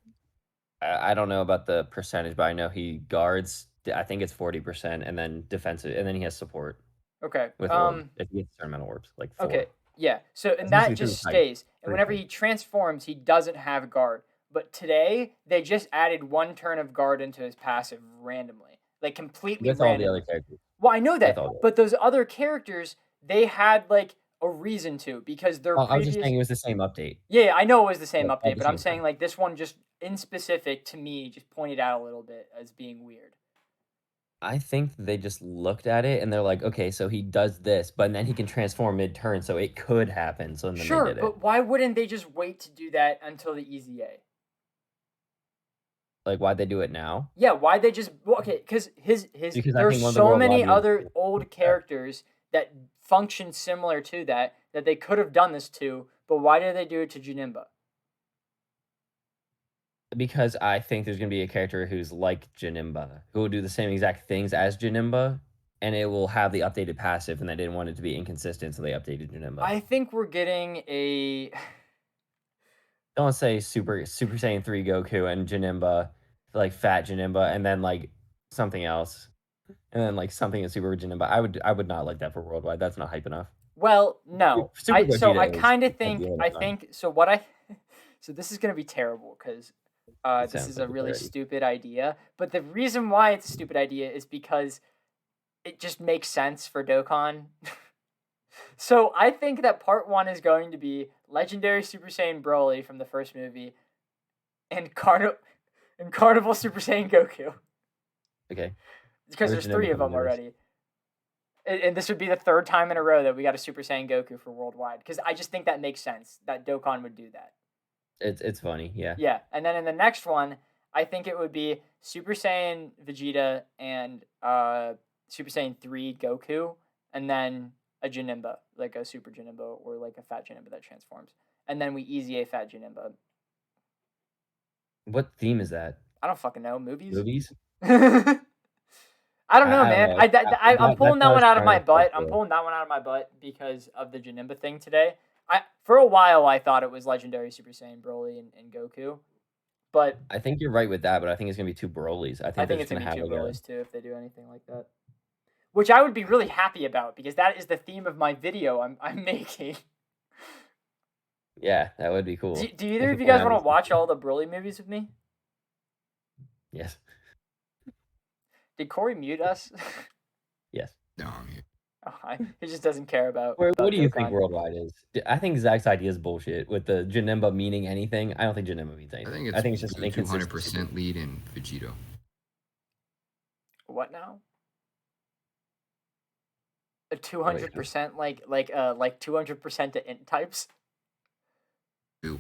I don't know about the percentage, but I know he guards. I think it's 40%, and then defensive, and then he has support Okay. with orbs. If he gets a certain amount of orbs, like 4. Okay. Yeah. So and That's that basically just pretty tight. stays. And whenever he transforms, he doesn't have guard. But today they just added one turn of guard into his passive randomly, like completely With all the randomly. other characters. Well, I know that, With all the but those other characters, they had like a reason to, because their I was just previous saying it was the same update. yeah, I know it was the same At update, the but I'm same saying time. like this one just in specific to me just pointed out a little bit as being weird. I think they just looked at it and they're like, okay, so he does this, but then he can transform mid-turn, so it could happen. So then they Sure, did it. but why wouldn't they just wait to do that until the Easy A? Like, why'd they do it now? Yeah, why they just okay? Because Because I there's think one of the so many worldwide movies other did old that. characters that function similar to that they could have done this to, but why did they do it to Janemba? Because I think there's gonna be a character who's like Janemba, who will do the same exact things as Janemba, and it will have the updated passive, and they didn't want it to be inconsistent, so they updated Janemba. I think we're getting a Don't say Super Saiyan 3 Goku and Janemba, like Fat Janemba, and then like something else, and then like something in Super Janemba. I would not like that for worldwide. That's not hype enough. well, no. Super So Gogeta I is kind of a think deal I with them. think so what I so this is going to be terrible cuz It this sounds is like a it really already. stupid idea, but the reason why it's a stupid idea is because it just makes sense for Dokkan. So I think that part 1 is going to be Legendary Super Saiyan Broly from the first movie and Carnival Super Saiyan Goku. Okay. Because Where's there's 3 Janemba of coming them in this? already. And this would be the 3rd time in a row that we got a Super Saiyan Goku for worldwide. Because I just think that makes sense that Dokkan would do that. It's funny, yeah. Yeah, and then in the next one, I think it would be Super Saiyan Vegeta and Super Saiyan 3 Goku, and then a Janemba, like a Super Janemba or like a Fat Janemba that transforms. And then we easy a Fat Janemba. What theme is that? I don't fucking know. Movies? Movies? I don't know, I don't man. know. I'm pulling That's that not one as out of strong my as part butt. I'm 4. pulling that one out of my butt because of the Janemba thing today. For a while I thought it was Legendary Super Saiyan Broly and Goku, but I think you're right with that, but I think it's gonna be 2 Broly's. I I think they're think just it's gonna gonna be have two like a Broly's too if they do anything like that. Which I would be really happy about because that is the theme of my video I'm making. yeah, that would be cool. Do either If of it you came guys out want as to watch all the Broly movies with me? Yes. Did Corey mute us? Yes. No, I'm here. Oh, he just doesn't care about What do you think Dokkan. worldwide is? I think Zach's idea is bullshit with the Janemba meaning anything. I don't think Janemba means I anything. think I think it's it's just an inconsistency. 200% lead in Vegito. What now? A Wait, 200% like 200% to int types? Boo.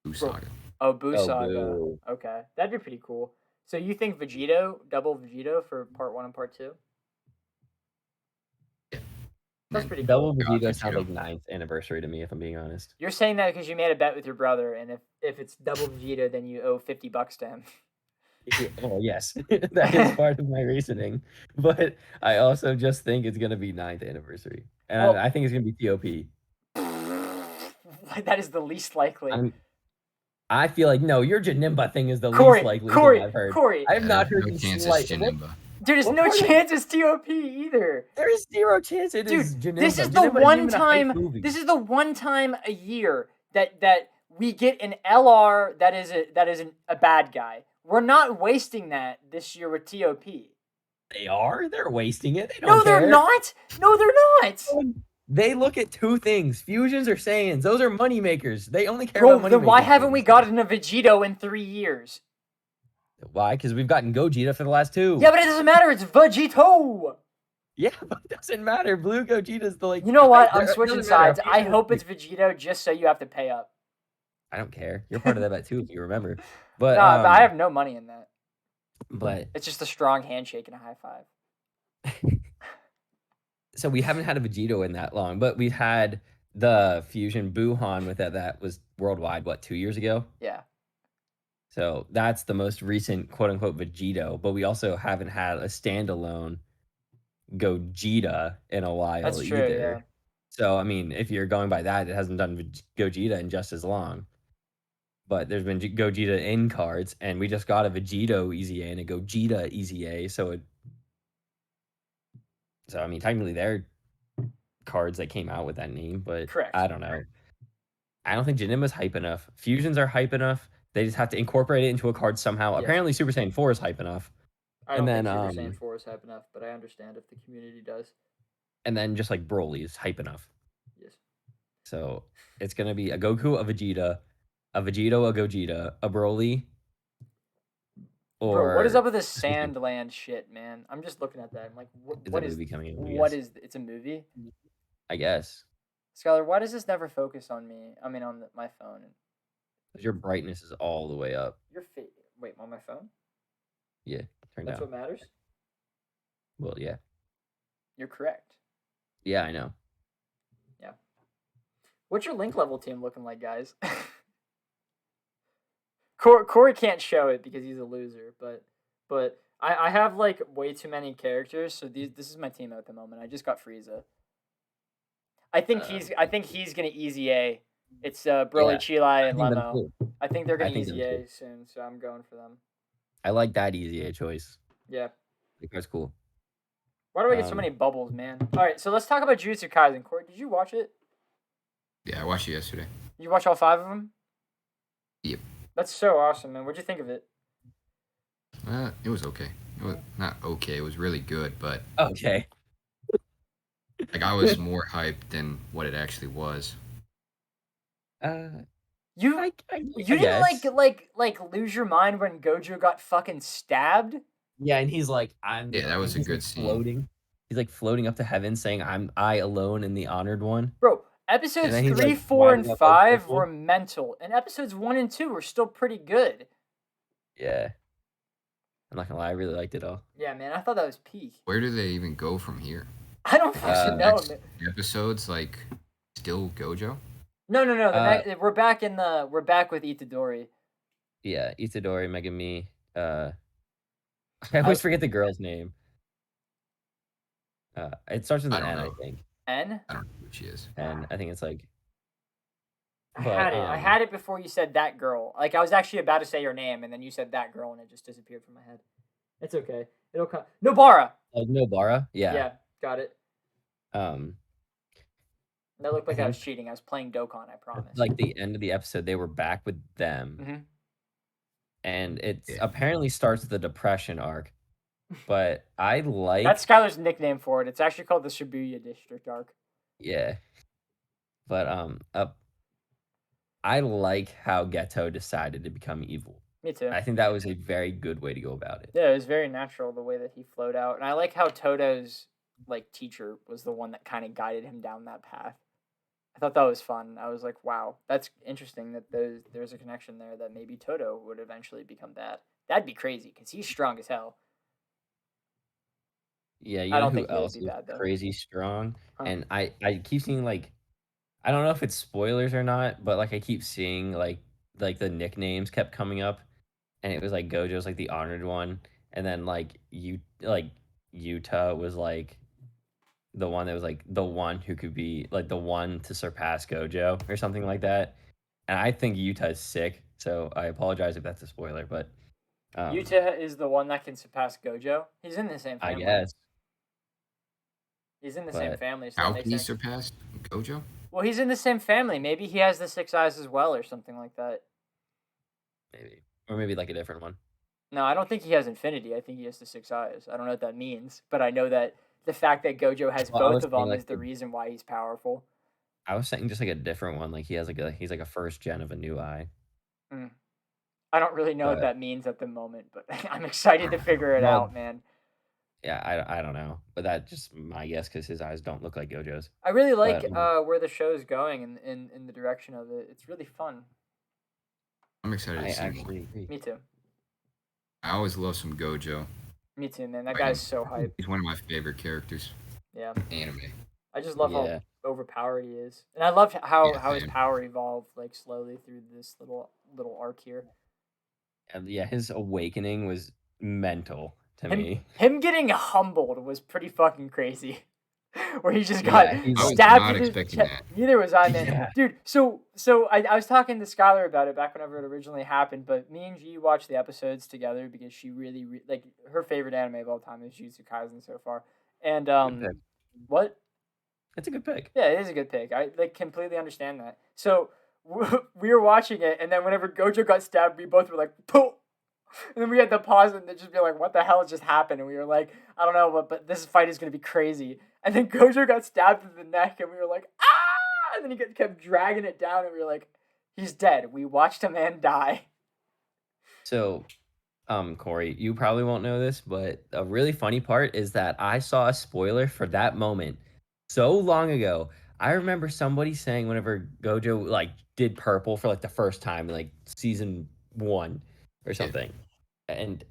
Boo Bro. Saga. Oh, Boo Oh, Saga. boo. Okay, that'd be pretty cool. So you think Vegito, double Vegito for part 1 and part 2? Yeah. That's And pretty Double cool. Vegeta sounds Vegito. like 9th anniversary to me, if I'm being honest. You're saying that because you made a bet with your brother, and if it's double Vegito, then you owe $50 to him. Well, yes, that is part of my reasoning, but I also just think it's gonna be 9th anniversary, and Well, I think it's gonna be TOP. that is the least likely. I feel like no, your Janemba thing is the least Corey, likely Corey, thing I've heard. Corey. I have not there's heard no the chance slight. it's Janemba. There's what no part of- chance it's TOP either. There is 0 chance it is Dude, Janemba. this is the Janemba isn't one even a hype time. movie. This is the one time a year that we get an LR that is a bad guy. We're not wasting that this year with TOP. They are. They're wasting it. They No, don't care. they're not. No, they're not. They look at 2 things: fusions or Saiyans. Those are money makers. They only care Bro, about money. then why haven't we gotten a Vegito in 3 years? Why? Because we've gotten Gogeta for the last 2. Yeah, but it doesn't matter. It's Vegito. Yeah, but it doesn't matter. Blue Gogeta's the like. You know what? I'm it switching doesn't matter. sides. I hope it's Vegito just so you have to pay up. I don't care. You're part of that bet too, if you remember. But No, I have no money in that. But It's just a strong handshake and a high five. so we haven't had a Vegito in that long, but we've had the fusion Buhan with that was worldwide. What, 2 years ago? Yeah. So that's the most recent quote unquote Vegito. But we also haven't had a standalone Gogeta in a while That's true, either. yeah. So I mean, if you're going by that, it hasn't done Gogeta in just as long. But there's been Gogeta in cards, and we just got a Vegito Easy A and a Gogeta Easy A. So I mean, technically they're cards that came out with that name, but Correct. I don't know. I don't think Janemba's hype enough. Fusions are hype enough. They just have to incorporate it into a card somehow. Yes. Apparently, Super Saiyan 4 is hype enough. I don't And think then, Super Saiyan 4 is hype enough, but I understand if the community does. and then just like Broly is hype enough. Yes. So it's gonna be a Goku, a Vegeta, a Vegito, a Gogeta, a Broly, Bro, what is or up with this Sandland shit, man? I'm just looking at that. I'm like, is what a is movie coming in? I what guess. is it's a movie? I guess. Skylar, why does this never focus on me? I mean, on my phone. 'Cause your brightness is all the way up. Your wait, on my phone? Yeah, turn That's down. what matters? Well, yeah. You're correct. Yeah, I know. Yeah. What's your link level team looking like, guys? Corey can't show it because he's a loser, but I have like way too many characters, so this is my team at the moment. I just got Frieza. I think he's gonna easy A. It's Broly, Yeah, Chilai, and think them Lemo. too. I think they're gonna I think them easy A too. soon, so I'm going for them. I like that easy A choice. Yeah. Like that's cool. Why do I get so many bubbles, man? All right, so let's talk about Jujutsu Kaisen. Corey, did you watch it? Yeah, I watched it yesterday. You watch all 5 of them? Yep. That's so awesome, man. What'd you think of it? It was okay. It was not okay. It was really good, but Okay. like I was more hyped than what it actually was. You I didn't guess. like lose your mind when Gojo got fucking stabbed? Yeah, and he's like, Yeah, that was a he's, good like, scene. floating. He's like floating up to heaven, saying, I alone in the honored one." Bro, episodes then he's, 3, like, 4, and winding up that 5 circle. were mental, and episodes 1 and 2 were still pretty good. Yeah. I'm not gonna lie, I really liked it all. Yeah, man, I thought that was peak. Where do they even go from here? I don't fucking know, Next man. episodes like still Gojo? No. We're back with Itadori. Yeah, Itadori, Megami. I always forget the girl's name. It starts with an N, I think. N? I don't know who she is. And I think it's like. I had it before you said that girl. Like I was actually about to say your name, and then you said that girl, and it just disappeared from my head. It's okay. It'll come. Nobara. Oh, Nobara. Yeah. Yeah, got it. That looked like I was think- cheating. I was playing Dokkan. I promise. Like the end of the episode, they were back with them, Mhm. and it apparently starts the depression arc. But I like That's Skylar's nickname for it. It's actually called the Shibuya District arc. Yeah. But I like how Geto decided to become evil. Me too. I think that was a very good way to go about it. Yeah, it was very natural the way that he flowed out, and I like how Toto's like teacher was the one that kind of guided him down that path. I thought that was fun. I was like, wow, that's interesting that there's a connection there that maybe Toto would eventually become that. That'd be crazy because he's strong as hell. Yeah, you I know don't who think he would else be is bad, though. crazy strong? Huh. And I keep seeing like, I don't know if it's spoilers or not, but like I keep seeing like the nicknames kept coming up, and it was like Gojo's like the honored one, and then like Yuta was like the one that was like the one who could be like the one to surpass Gojo or something like that. And I think Yuta is sick, so I apologize if that's a spoiler, but Yuta is the one that can surpass Gojo. He's in the same I family. guess. He's in the same But family, so How that can makes he sense. surpass Gojo? Well, he's in the same family. Maybe he has the 6 eyes as well, or something like that. maybe, or maybe like a different one. No, I don't think he has infinity. I think he has the 6 eyes. I don't know what that means, but I know that the fact that Gojo has Well, I both was of them saying, like, is the reason why he's powerful. I was saying just like a different one, like he has like he's like a first gen of a new eye. I don't really know what But- that means at the moment, but I'm excited to figure it Well, out, man. Yeah, I don't know, but that's just my guess because his eyes don't look like Gojo's. I really like But- where the show's going in the direction of it. It's really fun. I'm excited I to see more. actually agree. Me too. I always love some Gojo. Me too, man. That Right. guy's so hype. He's one of my favorite characters Yeah. in anime. I just love Yeah. how overpowered he is, and I love how Yeah, his same. power evolved like slowly through this little arc here. And yeah, his awakening was mental to me. Him getting humbled was pretty fucking crazy. Where he just got Yeah, he's- I was stabbed not in his expecting chest. that. Neither was I, man. Yeah. Dude, so I was talking to Skylar about it back whenever it originally happened, but me and G watched the episodes together because she really like her favorite anime of all time is Jujutsu Kaisen so far. And Good pick. what? It's a good pick. Yeah, it is a good pick. I like completely understand that. So we were watching it, and then whenever Gojo got stabbed, we both were like, "Pooh!" And then we had to pause and just be like, what the hell just happened? And we were like, I don't know, but this fight is going to be crazy. And then Gojo got stabbed in the neck and we were like, ah! And then he kept dragging it down and we were like, he's dead. We watched a man die. So, Corey, you probably won't know this, but a really funny part is that I saw a spoiler for that moment so long ago. I remember somebody saying whenever Gojo like did purple for like the first time in like season 1 or something. And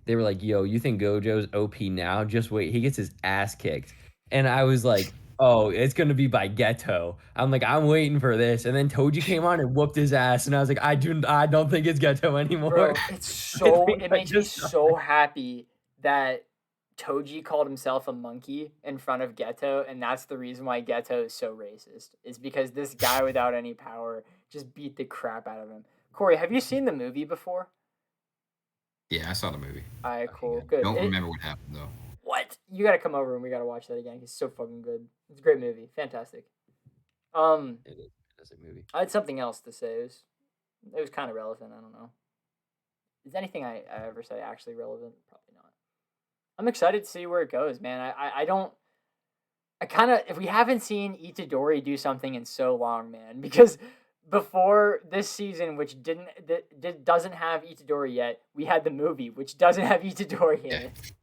they were like, "Yo, you think Gojo's OP now? Just wait, he gets his ass kicked." And I was like, "Oh, it's gonna be by Geto." I'm like, "I'm waiting for this." And then Toji came on and whooped his ass, and I was like, I don't think it's Geto anymore." Bro, it makes me so happy that Toji called himself a monkey in front of Geto, and that's the reason why Geto is so racist. Is because this guy without any power just beat the crap out of him. Corey, have you seen the movie before? Yeah, I saw the movie. Alright, cool, good. Don't remember what happened though. What? You gotta come over and we gotta watch that again. It's so fucking good. It's a great movie. Fantastic. It is a movie. I had something else to say. It was kind of relevant. I don't know. Is anything I ever say actually relevant? Probably not. I'm excited to see where it goes, man. I kind of, if we haven't seen Itadori do something in so long, man, because before this season, which doesn't have Itadori yet, we had the movie, which doesn't have Itadori in it.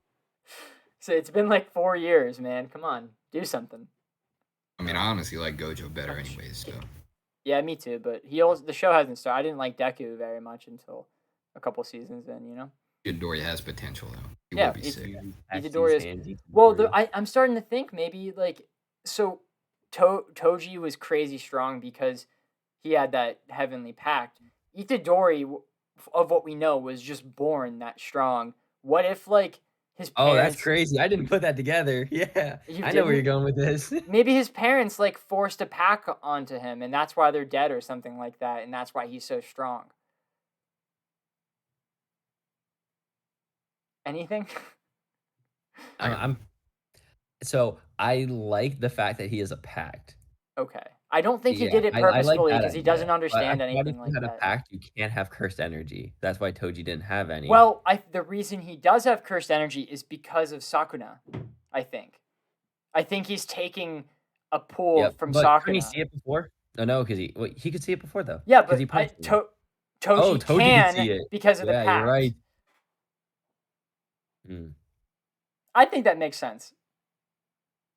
So it's been like 4 years, man. Come on, do something. I mean, I honestly like Gojo better anyways, so. Yeah, me too, but the show hasn't started. I didn't like Deku very much until a couple seasons in, you know? Itadori has potential, though. He Yeah, will be sick. Itadori is... Well, I'm starting to think maybe, like... So, Toji was crazy strong because he had that heavenly pact. Itadori, of what we know, was just born that strong. What if, like, his parents... Oh, that's crazy. I didn't put that together. Yeah, I know where you're going with this. Maybe his parents, like, forced a pack onto him, and that's why they're dead or something like that, and that's why he's so strong. Anything? So I like the fact that he is a pact. Okay. I don't think he did it purposefully because he doesn't understand anything like that. If you had that. a pact, you can't have cursed energy. That's why Toji didn't have any. Well, the reason he does have cursed energy is because of Sakuna, I think. I think he's taking a pull from Sakuna. Couldn't he see it before? No, because he could see it before though. Yeah, but Toji can see it because of the pact. You're right. I think that makes sense.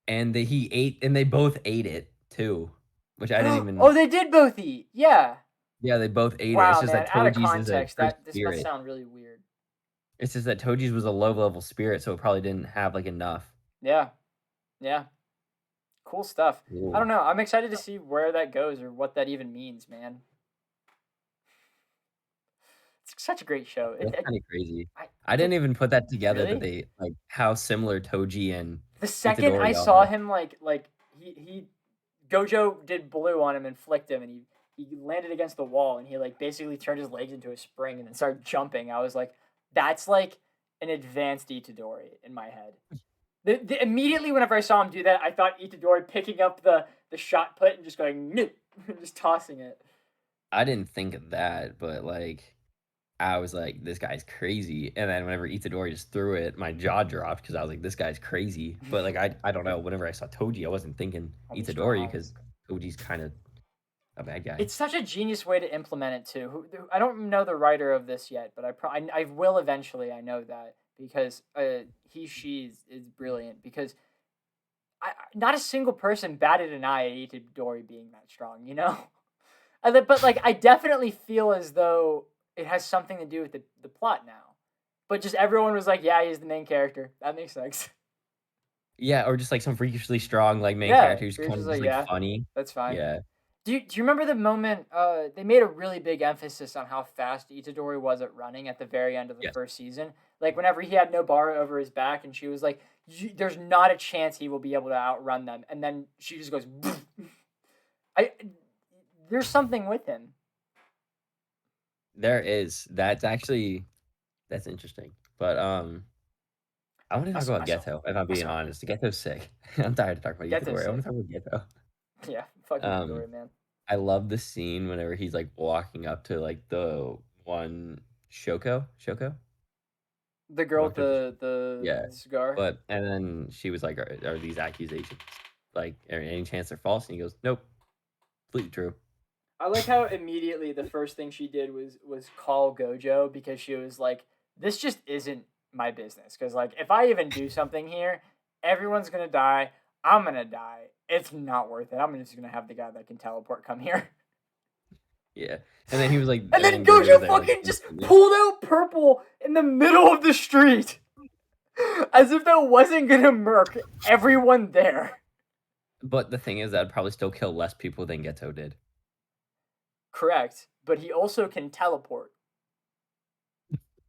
And they both ate it too, which I didn't even. Oh, they did both eat. Yeah. Yeah, they both ate it. Wow, it's just man, that out of Toji's context, this spirit. must sound really weird. It's just that Toji's was a low-level spirit, so it probably didn't have like enough. Yeah. Cool stuff. Ooh. I don't know. I'm excited to see where that goes or what that even means, man. It's such a great show. It's kind of crazy. I didn't even put that together that they like how similar Toji and the second Itadori I saw him like he Gojo did blue on him and flicked him and he landed against the wall and he like basically turned his legs into a spring and then started jumping. I was like, that's like an advanced Itadori in my head. Immediately whenever I saw him do that, I thought Itadori picking up the shot put and just going and just tossing it. I didn't think of that, but like I was like, this guy's crazy. And then whenever Itadori just threw it, my jaw dropped because I was like, this guy's crazy. But like, I don't know. Whenever I saw Toji, I wasn't thinking Itadori because Toji's kind of a bad guy. It's such a genius way to implement it too. I don't know the writer of this yet, but I will eventually. I know that because she is brilliant because not a single person batted an eye at Itadori being that strong, you know? But like, I definitely feel as though it has something to do with the plot now. But just everyone was like, yeah, he's the main character. That makes sense. Yeah, or just like some freakishly strong like main character who's kind of like funny. That's fine. Yeah. Do you remember the moment they made a really big emphasis on how fast Itadori was at running at the very end of the first season? Like whenever he had Nobara over his back and she was like, there's not a chance he will be able to outrun them. And then she just goes, there's something with him. There is. That's interesting. But I want to talk about Geto, if I'm being honest. Geto's sick. I'm tired of talking about Itadori. I want to talk about Geto. Yeah, fucking Itadori, man. I love the scene whenever he's like walking up to like the one Shoko The girl with Dr. the Yeah, cigar. and then she was like, are these accusations like any chance they're false? And he goes, nope, completely true. I like how immediately the first thing she did was call Gojo because she was like, "This just isn't my business." Because like, if I even do something here, everyone's gonna die. I'm gonna die. It's not worth it. I'm just gonna have the guy that can teleport come here. Yeah, and then he was like, And then Gojo was Gojo there like fucking just instantly. pulled out purple in the middle of the street, as if that wasn't gonna murk everyone there. But the thing is, that'd probably still kill less people than Geto did. Correct, but he also can teleport.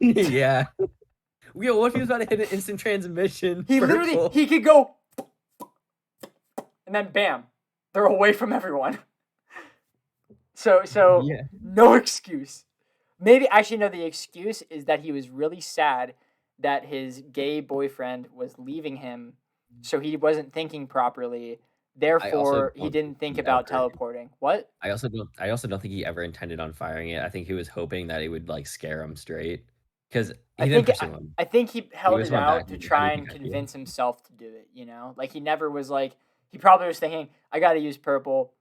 Yeah. Yo, what if he was about to hit an instant transmission? He literally he could go, and then bam, they're away from everyone. So Yeah. no excuse. Maybe actually no. The excuse is that he was really sad that his gay boyfriend was leaving him, so he wasn't thinking properly. Therefore, he don't didn't think he about ever- teleporting. What? I also don't think he ever intended on firing it. I think he was hoping that it would like scare him straight. Because he didn't pursue him. I think he held just it went back out to and try he and got healed. convince himself to do it. You know, like he never was like he probably was thinking, I got to use purple.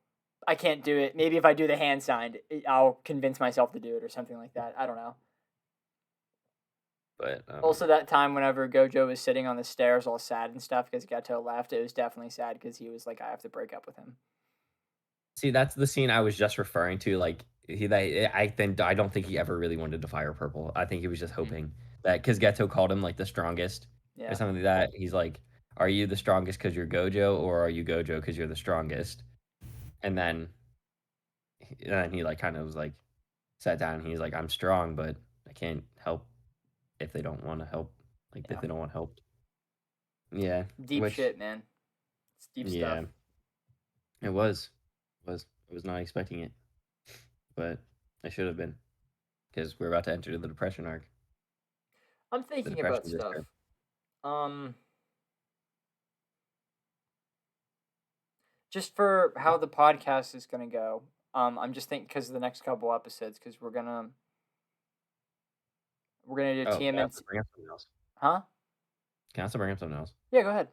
I can't do it. Maybe if I do the hand sign, I'll convince myself to do it or something like that. I don't know. But Also, that time whenever Gojo was sitting on the stairs all sad and stuff because Geto left, it was definitely sad because he was like, I have to break up with him. see, that's the scene I was just referring to. Like I don't think he ever really wanted to fire purple. I think he was just hoping that because Geto called him like the strongest Yeah. or something like that. He's like, "Are you the strongest because you're Gojo, or are you Gojo because you're the strongest?" And then he like kind of was like sat down. And he's like, "I'm strong, but I can't help if they don't want to help. Like Yeah. if they don't want help." Yeah. Deep shit, man. It's deep Yeah. stuff. It was. I was not expecting it, but I should have been, because we're about to enter the depression arc. I'm thinking about stuff. Just for how the podcast is gonna go. I'm just thinking because of the next couple episodes, because we're gonna do Can I TMNT. also bring up something else? Huh? Can I also bring up something else? Yeah, go ahead.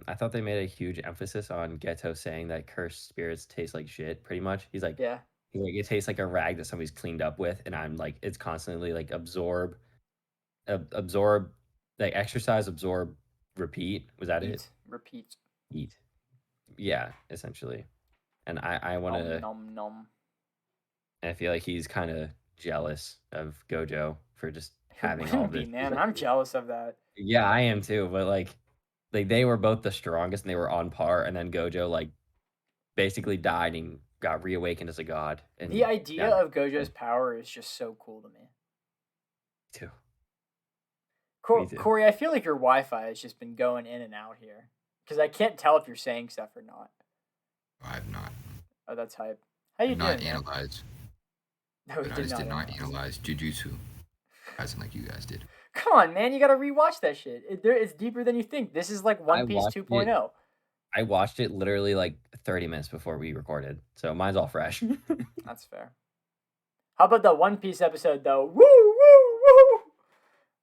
I thought they made a huge emphasis on Geto saying that cursed spirits taste like shit. Pretty much, he's like, Yeah. it tastes like a rag that somebody's cleaned up with, and I'm like, it's constantly like absorb, like exercise, absorb, repeat. Was that it? Repeat. Eat. Yeah, essentially. And I want to. Nom nom. I feel like he's kind of jealous of Gojo for just Who having all wouldn't be, this. man? I'm jealous of that. Yeah, I am too. But like they were both the strongest and they were on par, and then Gojo like basically died and got reawakened as a god. And The idea now- of Gojo's power is just so cool to me. too. Me too. Corey, I feel like your Wi-Fi has just been going in and out here because I can't tell if you're saying stuff or not. I have not. Oh, that's hype. How you Not doing, man? analyzed. No, he I did just did not analyze. analyze Jujutsu, as in like you guys did. Come on, man! You gotta rewatch that shit. It's deeper than you think. This is like One Piece watched 2.0. I watched it literally like 30 minutes before we recorded, so mine's all fresh. That's fair. How about the One Piece episode though? Woo woo woo!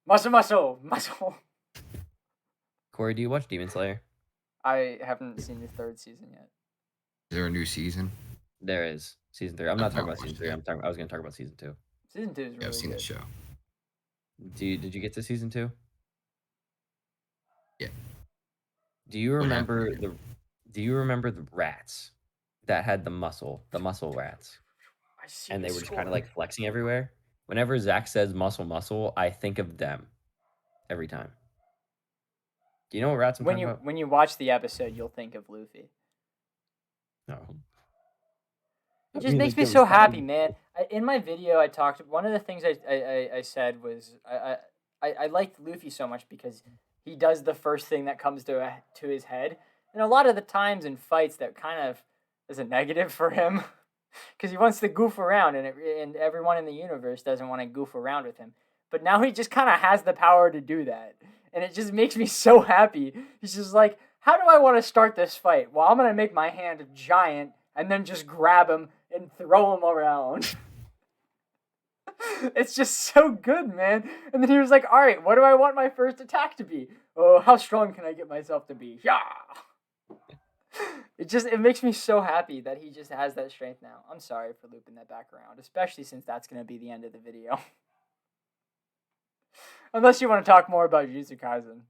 Muscle. Corey, do you watch Demon Slayer? I haven't seen the third season yet. Is there a new season? There is season 3. I'm not I've talking not about season watched 3. it. I was gonna talk about season 2. Season 2 is Yeah, really I've seen good. the show. Did you get to season 2? Yeah. Do you What remember happened? Do you remember the rats that had the muscle rats, I see and they the were just score. kind of like flexing everywhere? Whenever Zach says muscle, I think of them every time. Do you know what rats I'm talking about? when you watch the episode, you'll think of Luffy. No. It just makes me so happy, man. In my video, I talked. One of the things I said was I liked Luffy so much because he does the first thing that comes to his head, and a lot of the times in fights that kind of is a negative for him because he wants to goof around, and everyone in the universe doesn't want to goof around with him. But now he just kind of has the power to do that, and it just makes me so happy. He's just like, how do I want to start this fight? Well, I'm gonna make my hand giant and then just grab him and throw him around. It's just so good, man. And then he was like, all right, what do I want my first attack to be? Oh, how strong can I get myself to be? Yeah. It makes me so happy that he just has that strength now. I'm sorry for looping that back around, especially since that's going to be the end of the video. Unless you want to talk more about Jujutsu Kaisen.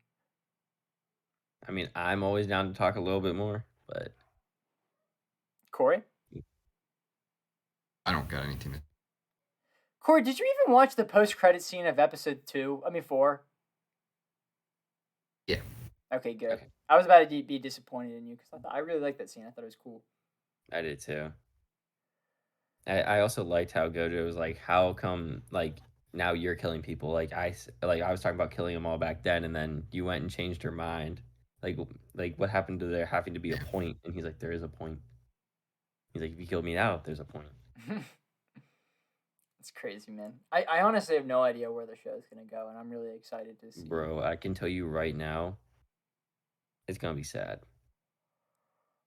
I mean, I'm always down to talk a little bit more, but Corey? I don't got anything to. Corey, did you even watch the post-credit scene of episode 4? Yeah. Okay, good. Okay. I was about to be disappointed in you because I really liked that scene. I thought it was cool. I did too. I also liked how Gojo was like, how come like now you're killing people? Like I was talking about killing them all back then, and then you went and changed your mind. Like what happened to there having to be a point? And he's like, there is a point. He's like, if you killed me now, there's a point. It's crazy, man. I honestly have no idea where the show is gonna go, and I'm really excited to see. Bro, I can tell you right now, it's gonna be sad.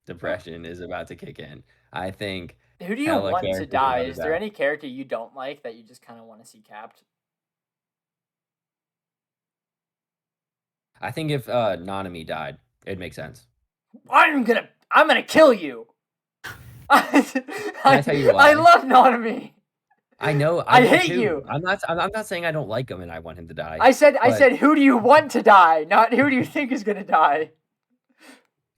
Depression is about to kick in. I think. Who do you hella want to characters die? about to Is there die. any character you don't like that you just kind of want to see capped? I think if Nanami died, it'd make sense. I'm gonna kill you. I tell you why? I love Nanami. I know. I do hate too. you. I'm not saying I don't like him and I want him to die. I said, but who do you want to die? Not who do you think is gonna die?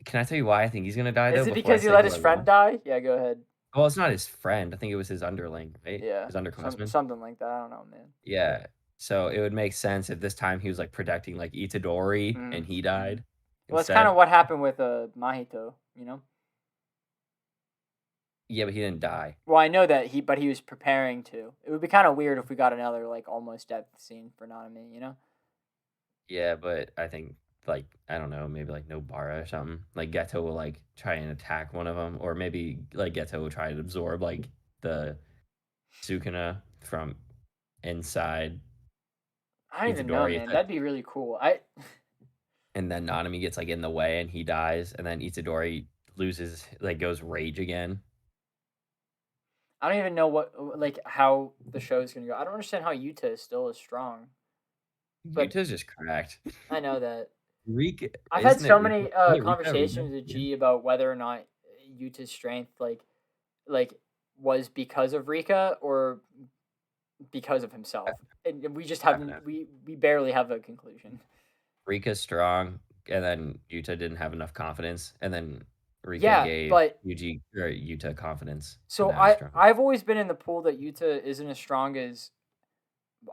Can I tell you why I think he's gonna die? Is though, it before I because he say let who his I friend want? die? Yeah, go ahead. Well, it's not his friend. I think it was his underling, right? Yeah, His underclassman. something like that. I don't know, man. Yeah. So it would make sense if this time he was like protecting like Itadori and he died. Well, it's instead. kind of what happened with Mahito, you know. Yeah, but he didn't die. Well, I know that but he was preparing to. It would be kind of weird if we got another like almost death scene for Nanami, you know. Yeah, but I think like I don't know, maybe like Nobara or something. Like Geto will like try and attack one of them, or maybe like Geto will try to absorb like the Sukuna from inside. I don't even know, Itadori, man. That'd be really cool. and then Nanami gets like in the way and he dies, and then Itadori loses like goes rage again. I don't even know how the show's gonna go. I don't understand how Yuta is still as strong. But Yuta's just cracked. I know that. Rika, I've had so many Isn't it Rika? conversations with G about whether or not Yuta's strength like was because of Rika or because of himself. And we just haven't we barely have a conclusion. Rika's strong, and then Yuta didn't have enough confidence, and then Rika gave Yuta confidence. So I've always been in the pool that Yuta isn't as strong as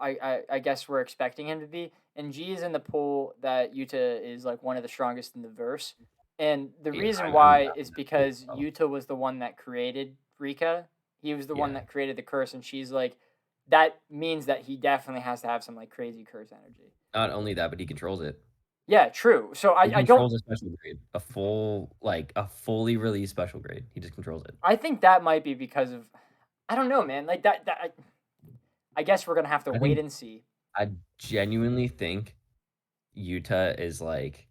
I guess we're expecting him to be, and G is in the pool that Yuta is like one of the strongest in the verse. And the reason why is because Yuta was the one that created Rika. He was the one that created the curse, and she's like, that means that he definitely has to have some like crazy curse energy. Not only that, but he controls it. Yeah, true. So I don't. Controls a special grade, a fully released special grade. He just controls it. I think that might be because of, I don't know, man. Like that. I guess we're gonna have to wait and see. I genuinely think Yuta is like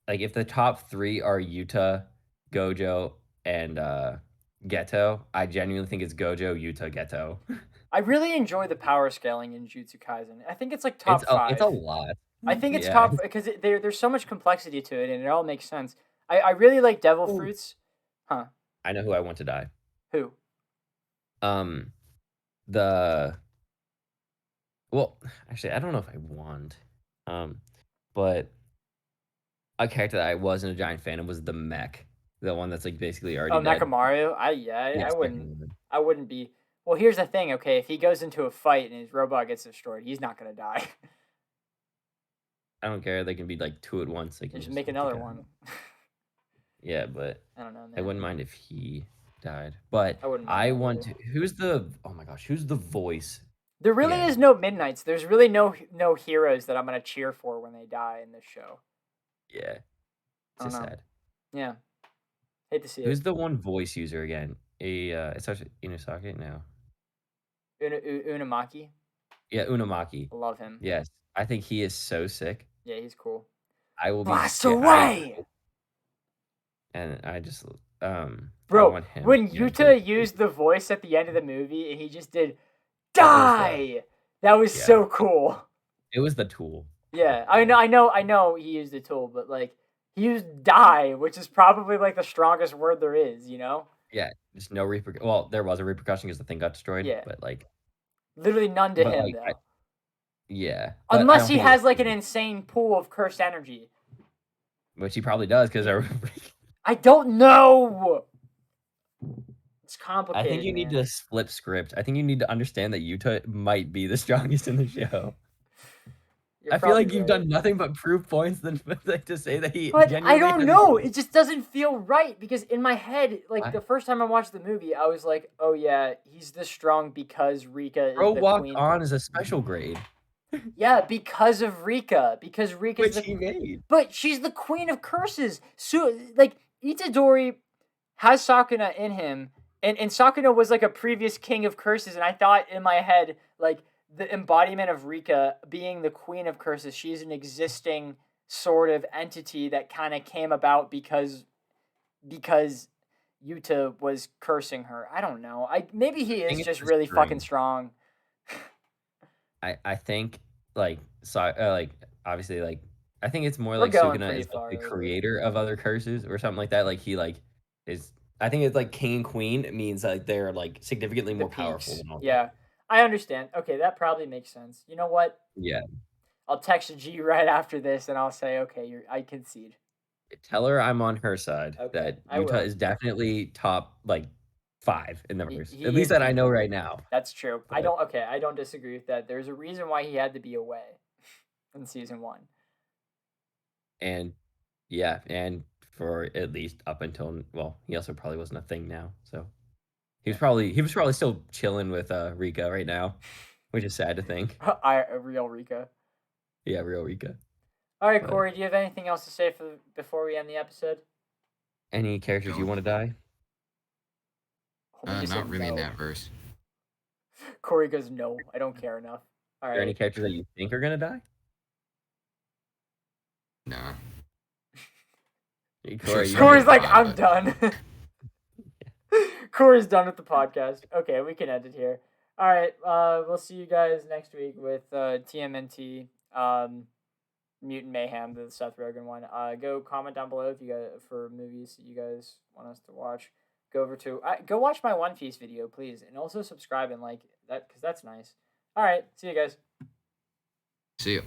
if the top 3 are Yuta, Gojo, and Geto, I genuinely think it's Gojo, Yuta, Geto. I really enjoy the power scaling in Jujutsu Kaisen. I think it's like top 5. It's a lot. I think it's top because there's so much complexity to it, and it all makes sense. I really like Devil Fruits. Huh. I know who I want to die. Who? Well, actually, I don't know if I want. But a character that I wasn't a giant fan of was the mech, the one that's like basically already dead. Mechamaru. I wouldn't be. Well, here's the thing. Okay, if he goes into a fight and his robot gets destroyed, he's not gonna die. I don't care. They can be like 2 at once. They can just make another one. Yeah, but I don't know, man. I wouldn't mind if he died. But I want to. Who's the? Oh my gosh, who's the voice? There really is no Midnights. There's really no heroes that I'm gonna cheer for when they die in this show. Yeah, it's just sad. Yeah, hate to see it. Who's the one voice user again? It's actually Inusake now. Unamaki. Yeah, Unamaki. I love him. Yes, I think he is so sick. Yeah, he's cool. I will be blast away. And I just I Bro, want him. when Yeah, Yuta used the voice at the end of the movie and he just did That was die, that was yeah. so cool. It was the tool. Yeah, I know he used a tool, but like he used die, which is probably like the strongest word there is, you know? Yeah, just no repercussion. Well, there was a repercussion because the thing got destroyed, Yeah. but like, Literally none to him though. yeah, but I Unless don't he think it was has like an true, insane pool of cursed energy. which he probably does because I don't know. It's I complicated. think you need man. to flip script. I think you need to understand that Yuta might be the strongest in the show. You're I feel like probably you've right. done nothing but prove points than to say that he But I genuinely don't has know. It just doesn't feel right because in my head, like I- the first time I watched the movie, I was like, "Oh yeah, he's this strong because Rika is Bro the walked queen." on as a special grade, Yeah, because of Rika. Because Rika's which the he made. But she's the queen of curses. So like Itadori has Sakuna in him, and Sakuna was like a previous king of curses, and I thought in my head like the embodiment of Rika being the queen of curses. She's an existing sort of entity that kind of came about because Yuta was cursing her. I don't know. Maybe he I think is it's just the really fucking string. strong. I think like like obviously like I think it's more We're like going Sukuna pretty is like far the over. creator of other curses or something like that. Like he like is I think it's like king and queen means like they're like significantly The more powerful peaks. than all the Yeah, I understand. Okay, that probably makes sense. You know what? yeah. I'll text G right after this, and I'll say, okay, I concede. Tell her I'm on her side. Okay, That I Utah will. is definitely top like 5 in the He, verse. At he least is that I know easily. right now. That's true. But I don't disagree with that. There's a reason why he had to be away in season 1. and yeah, and for at least up until well, he also probably wasn't a thing now. So Yeah. he was probably still chilling with Rika right now, which is sad to think. A real Rika. Yeah, real Rika. All right, But Corey, do you have anything else to say before we end the episode? any characters you want to die? Oh, he Not said really in no. that verse. Corey goes, no, I don't care enough. All Are there any right. characters that you think are gonna die? Nah. Hey, Corey, you Corey's just like, Panda. I'm done. Corey's done with the podcast. Okay, we can end it here. All right, we'll see you guys next week with TMNT, Mutant Mayhem, the Seth Rogen one. Go comment down below if you guys for movies that you guys want us to watch. Go over to go watch my One Piece video, please, and also subscribe and like that because that's nice. All right, see you guys. See you.